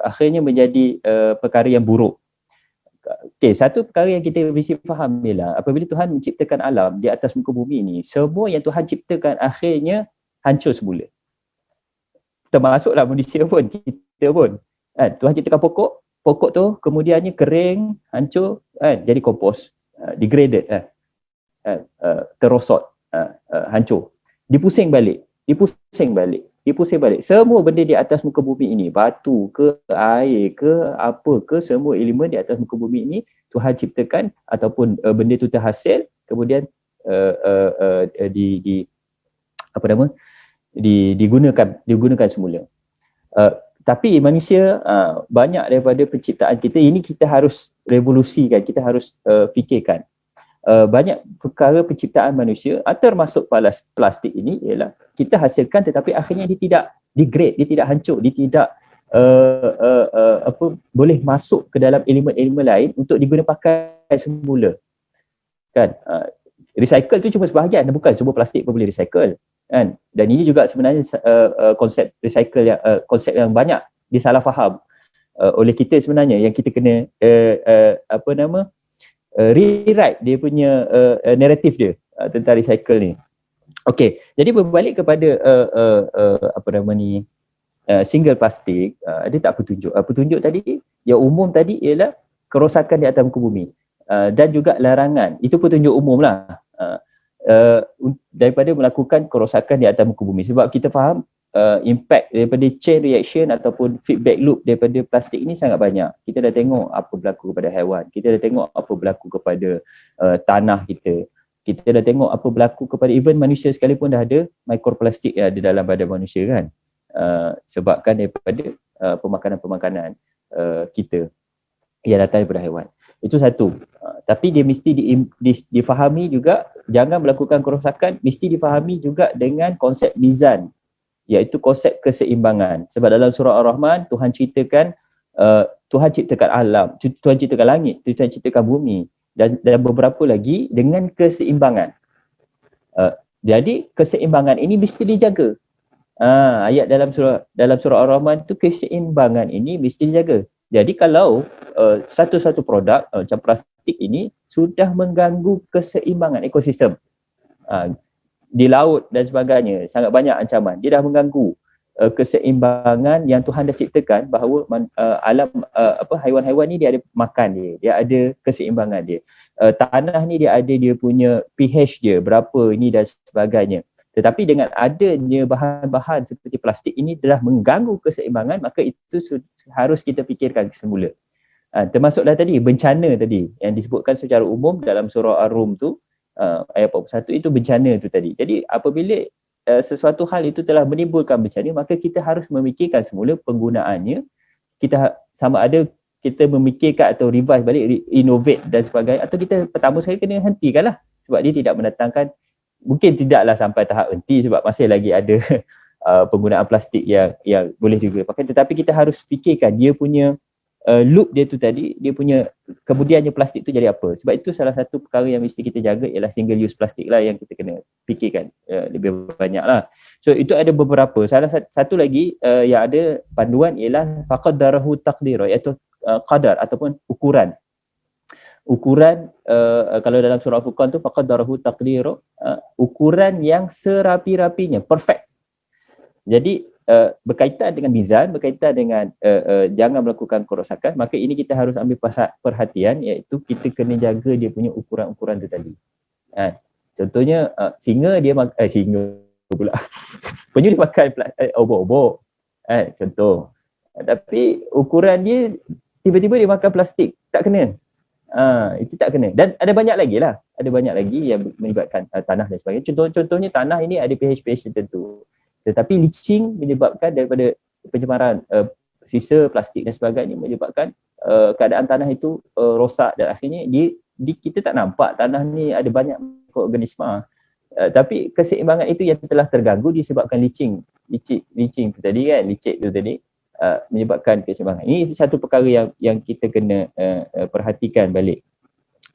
akhirnya menjadi perkara yang buruk. Okey, satu perkara yang kita mesti faham ialah apabila Tuhan menciptakan alam di atas muka bumi ni, semua yang Tuhan ciptakan akhirnya hancur semula. Termasuklah manusia pun, kita pun. Tuhan ciptakan pokok tu kemudiannya kering, hancur, jadi kompos, degraded, terosot, hancur. Dipusing balik. Semua benda di atas muka bumi ini, batu ke, air ke, apa ke, semua elemen di atas muka bumi ini Tuhan ciptakan ataupun benda itu terhasil, kemudian digunakan semula. Tapi manusia, banyak daripada penciptaan kita ini kita harus revolusikan, kita harus fikirkan. Banyak perkara penciptaan manusia, termasuk plastik ini ialah kita hasilkan tetapi akhirnya dia tidak degrade, dia tidak hancur, dia tidak boleh masuk ke dalam elemen-elemen lain untuk diguna pakai semula kan. Recycle tu cuma sebahagian, bukan semua plastik pun boleh recycle kan. Dan ini juga sebenarnya konsep recycle yang konsep yang banyak disalah faham oleh kita sebenarnya, yang kita kena rewrite dia punya naratif dia tentang recycle ni. Okey, jadi berbalik kepada single plastik, dia tak petunjuk. Petunjuk tadi yang umum tadi ialah kerosakan di atas muka bumi dan juga larangan. Itu petunjuk umum lah daripada melakukan kerosakan di atas muka bumi. Sebab kita faham impact daripada chain reaction ataupun feedback loop daripada plastik ni sangat banyak. Kita dah tengok apa berlaku kepada haiwan, kita dah tengok apa berlaku kepada tanah kita dah tengok apa berlaku kepada even manusia sekalipun dah ada mikroplastik yang ada dalam badan manusia kan. Sebabkan daripada pemakanan-pemakanan kita yang datang daripada haiwan. Itu satu. Tapi dia mesti difahami juga, jangan melakukan kerosakan, mesti difahami juga dengan konsep mizan, iaitu konsep keseimbangan. Sebab dalam surah Ar-Rahman Tuhan ceritakan Tuhan ciptakan alam, Tuhan ciptakan langit, Tuhan ciptakan bumi dan beberapa lagi dengan keseimbangan. Jadi keseimbangan ini mesti dijaga. Ayat dalam surah Ar-Rahman tu, keseimbangan ini mesti dijaga. Jadi kalau satu-satu produk macam plastik ini sudah mengganggu keseimbangan ekosistem di laut dan sebagainya, sangat banyak ancaman. Dia dah mengganggu keseimbangan yang Tuhan dah ciptakan, bahawa alam haiwan-haiwan ni dia ada makan dia ada keseimbangan dia. Tanah ni dia ada dia punya pH dia berapa ini dan sebagainya. Tetapi dengan adanya bahan-bahan seperti plastik ini telah mengganggu keseimbangan, maka itu harus kita fikirkan semula. Termasuklah tadi bencana tadi yang disebutkan secara umum dalam surah Ar-Rum tu, ayat 41 itu bencana tu tadi. Jadi apabila sesuatu hal itu telah menimbulkan bencana, maka kita harus memikirkan semula penggunaannya. Kita sama ada kita memikirkan atau revise balik, innovate dan sebagainya, atau kita pertama sekali kena hentikanlah sebab dia tidak mendatangkan, mungkin tidaklah sampai tahap henti sebab masih lagi ada penggunaan plastik yang boleh digunakan, tetapi kita harus fikirkan dia punya loop dia tu tadi, dia punya kemudiannya plastik tu jadi apa. Sebab itu salah satu perkara yang mesti kita jaga ialah single use plastik lah, yang kita kena fikirkan lebih banyak lah. So itu ada beberapa. Salah satu lagi yang ada panduan ialah faqaddarahu taqdira, iaitu qadar ataupun ukuran. Kalau dalam surah Furqan tu faqaddarahu taqdira, ukuran yang serapi-rapinya, perfect. Jadi berkaitan dengan mizan, berkaitan dengan jangan melakukan kerosakan, maka ini kita harus ambil perhatian, iaitu kita kena jaga dia punya ukuran-ukuran tu tadi. Contohnya singa dia singa pula penyu dia makan obok-obok contoh, tapi ukuran dia tiba-tiba dia makan plastik, tak kena. Itu tak kena. Dan ada banyak lagi yang melibatkan tanah dan sebagainya. Contohnya tanah ini ada pH tertentu, tetapi leaching menyebabkan daripada pencemaran sisa plastik dan sebagainya, menyebabkan keadaan tanah itu rosak, dan akhirnya kita tak nampak tanah ni ada banyak mikroorganisma. Tapi keseimbangan itu yang telah terganggu disebabkan leaching tu tadi kan, licik tu tadi menyebabkan keseimbangan. Ini satu perkara yang kita kena perhatikan balik.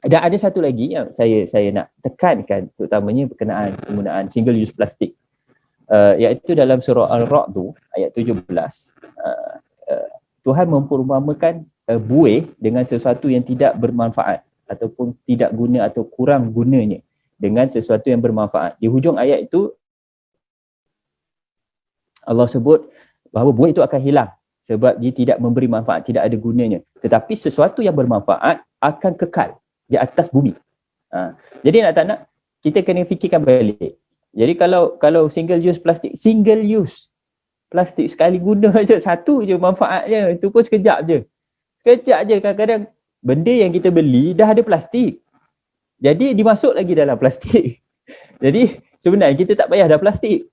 Dan ada satu lagi yang saya nak tekankan, terutamanya berkenaan penggunaan single use plastik. Iaitu dalam surah Al-Ra'd tu ayat 17, Tuhan memperumpamakan buih dengan sesuatu yang tidak bermanfaat ataupun tidak guna atau kurang gunanya dengan sesuatu yang bermanfaat. Di hujung ayat itu Allah sebut bahawa buih itu akan hilang sebab dia tidak memberi manfaat, tidak ada gunanya. Tetapi sesuatu yang bermanfaat akan kekal di atas bumi. Jadi nak tak nak, kita kena fikirkan balik. Jadi kalau single use plastik sekali guna je, satu je manfaatnya, itu pun sekejap je. Kadang-kadang benda yang kita beli dah ada plastik, jadi dimasuk lagi dalam plastik. Jadi sebenarnya kita tak payah dah plastik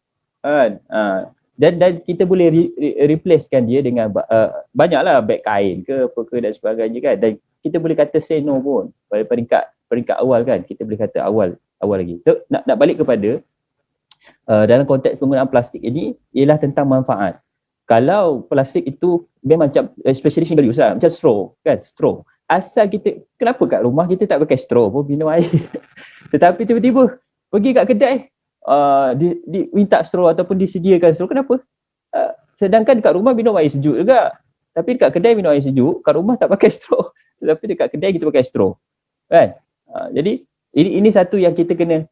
dan kita boleh replacekan dia dengan banyaklah beg kain ke apa ke dan sebagainya kan. Dan kita boleh kata say no pun pada peringkat awal kan, kita boleh kata awal lagi. So, nak balik kepada dalam konteks penggunaan plastik ini ialah tentang manfaat. Kalau plastik itu dia macam especially single use lah, macam straw kan, straw. Asal kita, kenapa kat rumah kita tak pakai straw pun minum air. Tetapi tiba-tiba pergi kat kedai minta straw ataupun disediakan straw, kenapa? Sedangkan kat rumah minum air sejuk juga. Tapi dekat kedai minum air sejuk, kat rumah tak pakai straw. Tetapi dekat kedai kita pakai straw. Kan? Jadi ini satu yang kita kena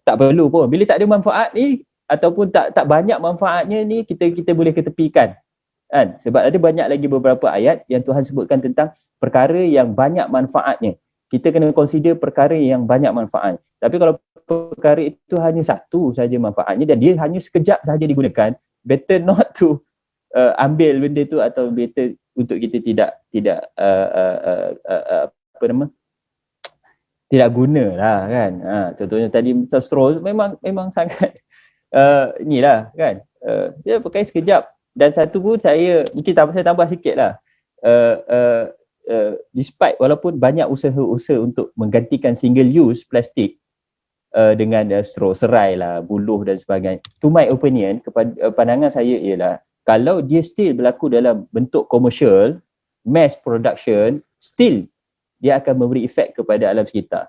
tak perlu pun. Bila tak ada manfaat ni ataupun tak banyak manfaatnya ni, kita boleh ketepikan. Kan? Sebab ada banyak lagi beberapa ayat yang Tuhan sebutkan tentang perkara yang banyak manfaatnya. Kita kena consider perkara yang banyak manfaat. Tapi kalau perkara itu hanya satu saja manfaatnya dan dia hanya sekejap saja digunakan, better not to ambil benda tu, atau better untuk kita tidak tidak guna lah kan. Contohnya tadi macam straw memang sangat inilah kan, dia pakai sekejap. Dan satu pun saya tambah sikit lah, despite walaupun banyak usaha-usaha untuk menggantikan single use plastik dengan straw, serai lah, buluh dan sebagainya, to my opinion, kepada pandangan saya ialah kalau dia still berlaku dalam bentuk komersial, mass production, still dia akan memberi efek kepada alam sekitar.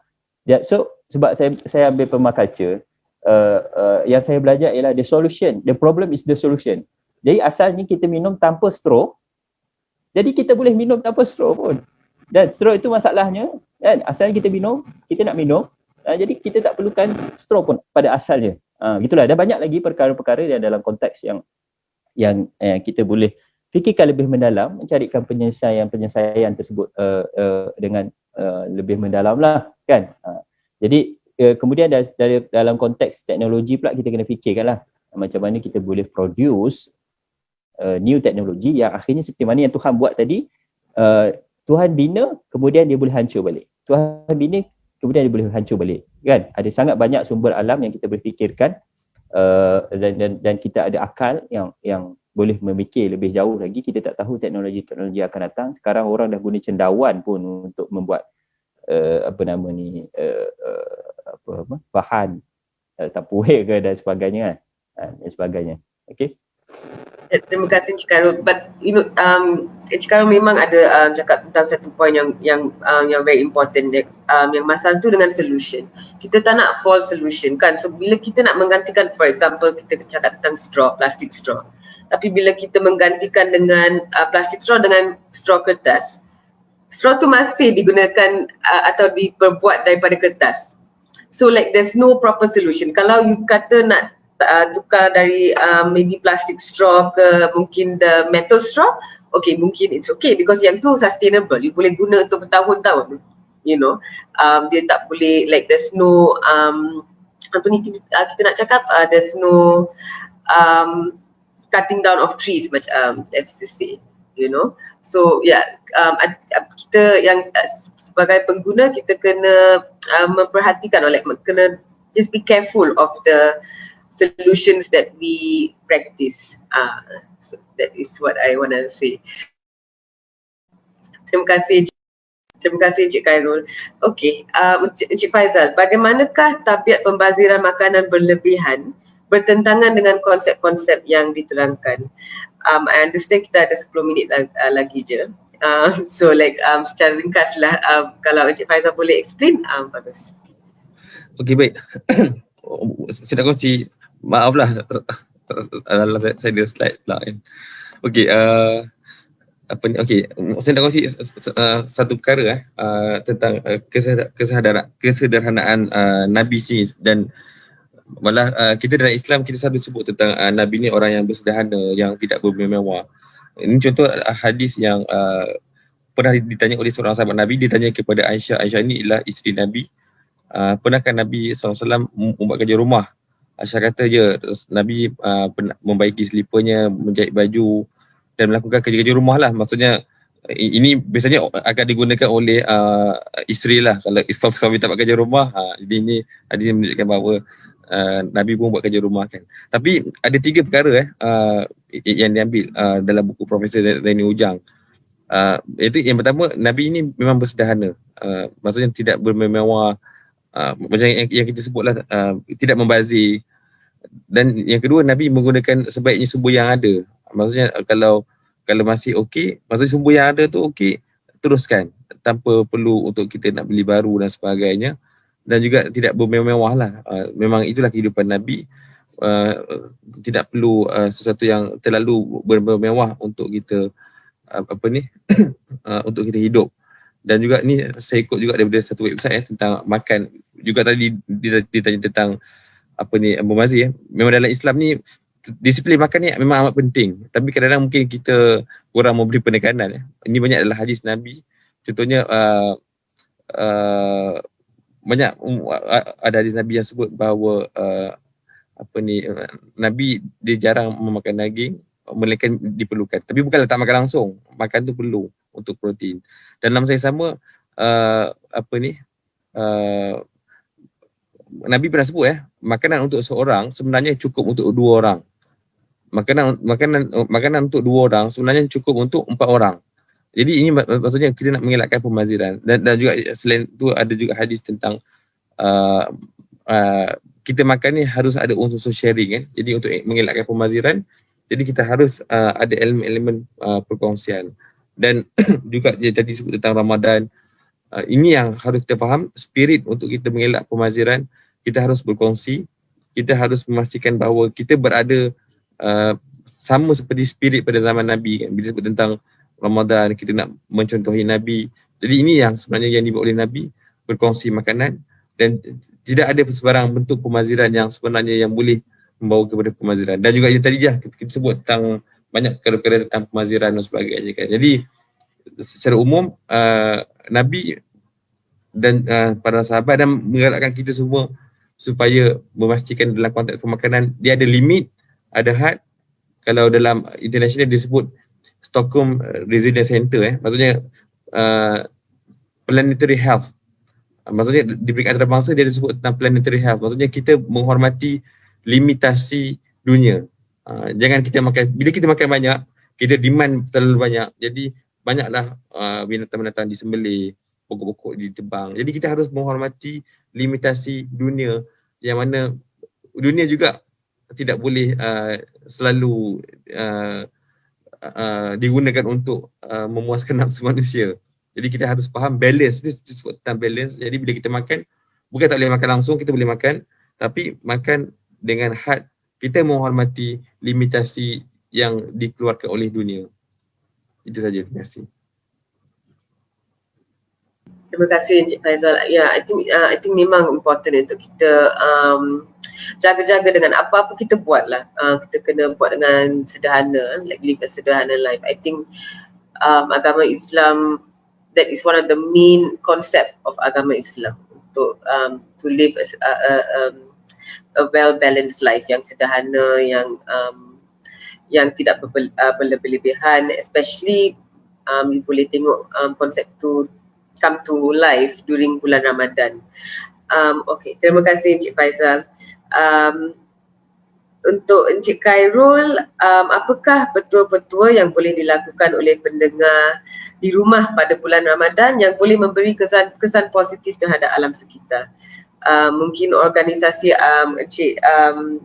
So sebab saya ambil permaculture, yang saya belajar ialah the solution, the problem is the solution. Jadi asalnya kita minum tanpa straw, jadi kita boleh minum tanpa straw pun. Dan straw itu masalahnya kan, asalnya kita nak minum, jadi kita tak perlukan straw pun pada asalnya. Gitulah, ada banyak lagi perkara-perkara yang dalam konteks yang kita boleh fikirkan lebih mendalam, mencarikan penyelesaian tersebut dengan lebih mendalam lah kan. Jadi kemudian dalam konteks teknologi pula kita kena fikirkan lah macam mana kita boleh produce new teknologi yang akhirnya seperti mana yang Tuhan buat tadi. Tuhan bina kemudian dia boleh hancur balik, Tuhan bina kemudian dia boleh hancur balik kan. Ada sangat banyak sumber alam yang kita boleh fikirkan, dan kita ada akal yang boleh memikir lebih jauh lagi. Kita tak tahu teknologi akan datang. Sekarang orang dah guna cendawan pun untuk membuat bahan tapuir ke dan sebagainya kan, dan sebagainya. Okay. Terima kasih Encik Khairul. But Encik Khairul memang ada cakap tentang satu point yang very important, yang masalah tu dengan solution. Kita tak nak false solution kan. So bila kita nak menggantikan, for example kita cakap tentang straw, plastic straw. Tapi bila kita menggantikan dengan plastic straw dengan straw kertas, straw tu masih digunakan atau diperbuat daripada kertas. So like there's no proper solution. Kalau you kata nak tukar dari maybe plastic straw ke mungkin the metal straw, okay, mungkin it's okay because yang tu sustainable, you boleh guna untuk bertahun-tahun, you know. Dia tak boleh like there's no apa ni kita nak cakap, there's no cutting down of trees macam let's just say, you know. So yeah, kita yang sebagai pengguna kita kena memperhatikan, or like kena just be careful of the solutions that we practice. So that is what I want to say. Terima kasih Encik Khairul. Okay, Encik Faizal, bagaimanakah tabiat pembaziran makanan berlebihan bertentangan dengan konsep-konsep yang diterangkan? I understand kita ada 10 minit lagi je. So like secara ringkas lah, kalau Encik Faizal boleh explain, bagus. Okay, baik. Saya nak kongsi, maaflah saya ada slide pula kan. Okay, saya nak kongsi satu perkara tentang kesederhanaan Nabi sini. Dan malah kita dalam Islam kita selalu sebut tentang Nabi ni orang yang bersederhana, yang tidak bermewah. Ini contoh hadis yang pernah ditanya oleh seorang sahabat Nabi. Dia tanya kepada Aisyah. Aisyah ini ialah isteri Nabi. Pernahkah Nabi SAW membuat kerja rumah? Aisyah kata ya, Nabi membaiki selipernya, menjahit baju dan melakukan kerja-kerja rumah lah. Maksudnya ini biasanya akan digunakan oleh isteri lah. Kalau suami tak buat kerja rumah, jadi ini hadis menunjukkan bahawa Nabi pun buat kerja rumah kan. Tapi ada 3 perkara yang diambil dalam buku Profesor Zaini Ujang. Iaitu yang pertama, Nabi ini memang bersederhana. Maksudnya tidak bermewah, macam yang kita sebutlah, tidak membazir. dan yang kedua, Nabi menggunakan sebaiknya sumber yang ada. Maksudnya kalau masih okey, maksudnya sumber yang ada tu okey, teruskan tanpa perlu untuk kita nak beli baru dan sebagainya, dan juga tidak bermewah-mewah lah. Memang itulah kehidupan Nabi. Tidak perlu sesuatu yang terlalu bermewah untuk kita untuk kita hidup. Dan juga ni saya ikut juga daripada satu website tentang makan. Juga tadi ditanya tentang Abu Mazi memang dalam Islam ni disiplin makan ni memang amat penting. Tapi kadang-kadang mungkin kita kurang memberi penekanan. Ini banyak adalah hadis Nabi. Contohnya banyak ada hadis Nabi yang sebut bahawa Nabi dia jarang memakan daging melainkan diperlukan. Tapi bukanlah tak makan langsung. Makan tu perlu untuk protein. Dan dalam saya sama Nabi pernah sebut makanan untuk seorang sebenarnya cukup untuk 2 orang. Makanan untuk 2 orang sebenarnya cukup untuk 4 orang. Jadi ini maksudnya kita nak mengelakkan pemaziran. Dan juga selain tu ada juga hadis tentang kita makan ni harus ada unsur sharing Jadi untuk mengelakkan pemaziran, jadi kita harus ada elemen-elemen perkongsian. Dan juga dia tadi sebut tentang Ramadan. Ini yang harus kita faham, spirit untuk kita mengelak pemaziran, kita harus berkongsi, kita harus memastikan bahawa kita berada sama seperti spirit pada zaman Nabi kan. Bila sebut tentang Ramadan, kita nak mencontohi Nabi. Jadi ini yang sebenarnya yang dibuat oleh Nabi, berkongsi makanan, dan tidak ada sebarang bentuk pemaziran yang sebenarnya yang boleh membawa kepada pemaziran. Dan juga yang tadi kita sebut tentang banyak perkara-perkara tentang pemaziran dan sebagainya kan. Jadi secara umum Nabi dan para sahabat dan menggalakkan kita semua supaya memastikan dalam konteks pemakanan dia ada limit, ada had. Kalau dalam international disebut Stockholm Resilience Center maksudnya planetary health. Maksudnya di peringkat antarabangsa dia disebut tentang planetary health. Maksudnya kita menghormati limitasi dunia. Jangan kita makan, bila kita makan banyak, kita demand terlalu banyak. Jadi banyaklah binatang-binatang disembelih, pokok-pokok ditebang. Jadi kita harus menghormati limitasi dunia, yang mana dunia juga tidak boleh selalu digunakan untuk memuaskan nafsu manusia. Jadi kita harus faham balance, itu disebut tentang balance. Jadi bila kita makan, bukan tak boleh makan langsung, kita boleh makan, tapi makan dengan had, kita menghormati limitasi yang dikeluarkan oleh dunia. Itu saja, terima kasih. Terima kasih Encik Faizal. Ya, I think memang important untuk kita jaga-jaga dengan apa-apa kita buat lah. Kita kena buat dengan sederhana, like live a sederhana life. I think agama Islam, that is one of the main concept of agama Islam, untuk to live a well-balanced life yang sederhana, yang tidak berlebihan, especially you boleh tengok konsep tu come to life during bulan Ramadan. Okay, terima kasih Encik Faizal. Untuk Encik Khairul, apakah petua-petua yang boleh dilakukan oleh pendengar di rumah pada bulan Ramadan yang boleh memberi kesan positif terhadap alam sekitar? Mungkin organisasi Encik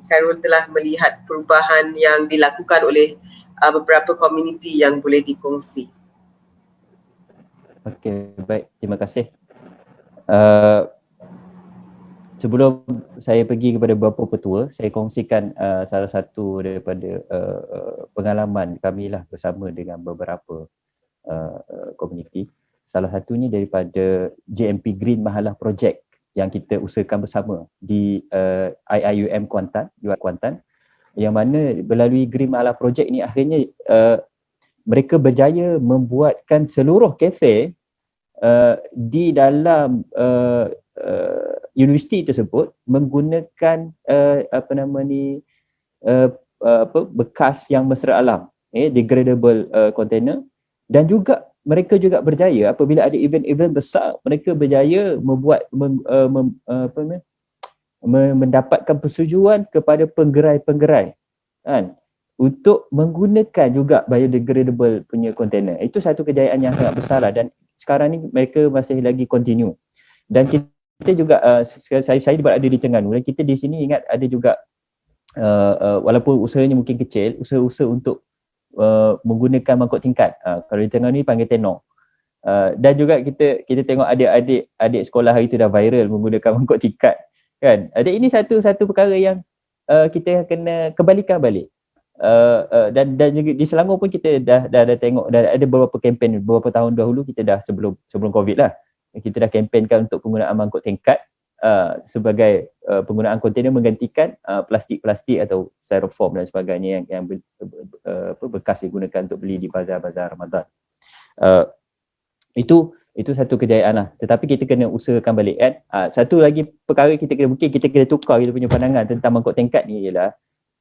Khairul telah melihat perubahan yang dilakukan oleh beberapa komuniti yang boleh dikongsi. Okey, baik, terima kasih. Sebelum saya pergi kepada beberapa petua, saya kongsikan salah satu daripada pengalaman kami lah bersama dengan beberapa komuniti. Salah satunya daripada JMP Green Mahalah Project yang kita usahakan bersama di IIUM Kuantan, yang mana melalui Green Mahalah Project ni akhirnya mereka berjaya membuatkan seluruh kafe di dalam universiti tersebut menggunakan bekas yang mesra alam, degradable container, dan juga mereka juga berjaya apabila ada event-event besar, mereka berjaya membuat mendapatkan persetujuan kepada penggerai-penggerai kan, untuk menggunakan juga biodegradable punya container. Itu satu kejayaan yang sangat besar lah, dan sekarang ni mereka masih lagi continue. Dan kita juga saya berada di Terengganu, dan kita di sini ingat ada juga walaupun usahanya mungkin kecil, usaha-usaha untuk menggunakan mangkuk tingkat. Kalau di tengah ni panggil tenor. Dan juga kita tengok adik sekolah hari tu dah viral menggunakan mangkuk tingkat kan. Ini satu perkara yang kita kena kembalikan balik. Dan juga di Selangor pun kita dah tengok, dah ada beberapa kempen beberapa tahun dahulu, kita dah sebelum Covid lah, kita dah kempenkan untuk penggunaan mangkuk tingkat sebagai penggunaan kontainer menggantikan plastik-plastik atau styrofoam dan sebagainya yang bekas digunakan untuk beli di bazar-bazar Ramadan. Itu satu kejayaan lah. Tetapi kita kena usahakan balik kan. Satu lagi perkara kita kena tukar kita punya pandangan tentang mangkuk tingkat ni ialah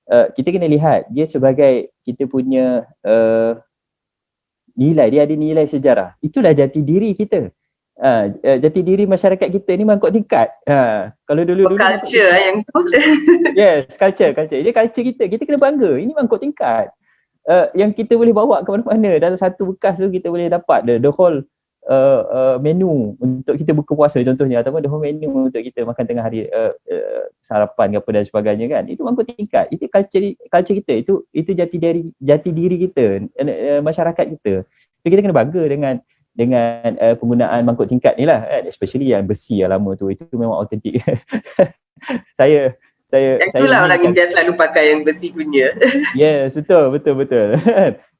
kita kena lihat dia sebagai kita punya nilai, dia ada nilai sejarah. Itulah jati diri kita. Jati diri masyarakat kita ni mangkuk tingkat. Kalau dulu culture yang tu. Yes, culture. Dia culture kita kena bangga. Ini mangkuk tingkat. Yang kita boleh bawa ke mana-mana. Dalam satu bekas tu kita boleh dapat the whole menu untuk kita buka puasa contohnya, ataupun the whole menu untuk kita makan tengah hari, sarapan ke apa dan sebagainya kan. Itu mangkuk tingkat. Itu culture kita. Itu jati diri kita, masyarakat kita. So, kita kena bangga dengan penggunaan mangkuk tingkat ni lah, especially yang besi yang lama tu. Itu memang autentik. Itulah orang India selalu pakai yang besi punya. Yes, betul.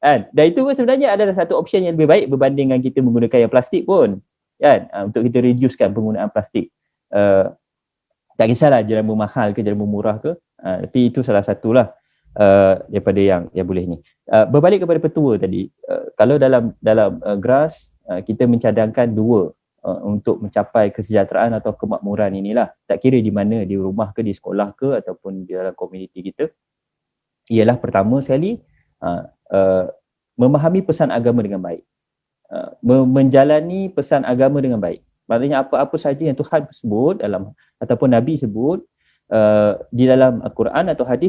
Dan itu pun sebenarnya adalah satu option yang lebih baik berbandingkan kita menggunakan yang plastik pun kan, untuk kita reducekan penggunaan plastik. Tak kisahlah jelama mahal ke jelama murah ke, tapi itu salah satulah daripada yang boleh ni. Berbalik kepada petua tadi, kalau dalam GRAS kita mencadangkan dua untuk mencapai kesejahteraan atau kemakmuran inilah, tak kira di mana, di rumah ke, di sekolah ke, ataupun di dalam komuniti kita, ialah pertama sekali memahami pesan agama dengan baik, menjalani pesan agama dengan baik. Maknanya apa-apa saja yang Tuhan sebut dalam ataupun Nabi sebut di dalam Al-Quran atau hadis,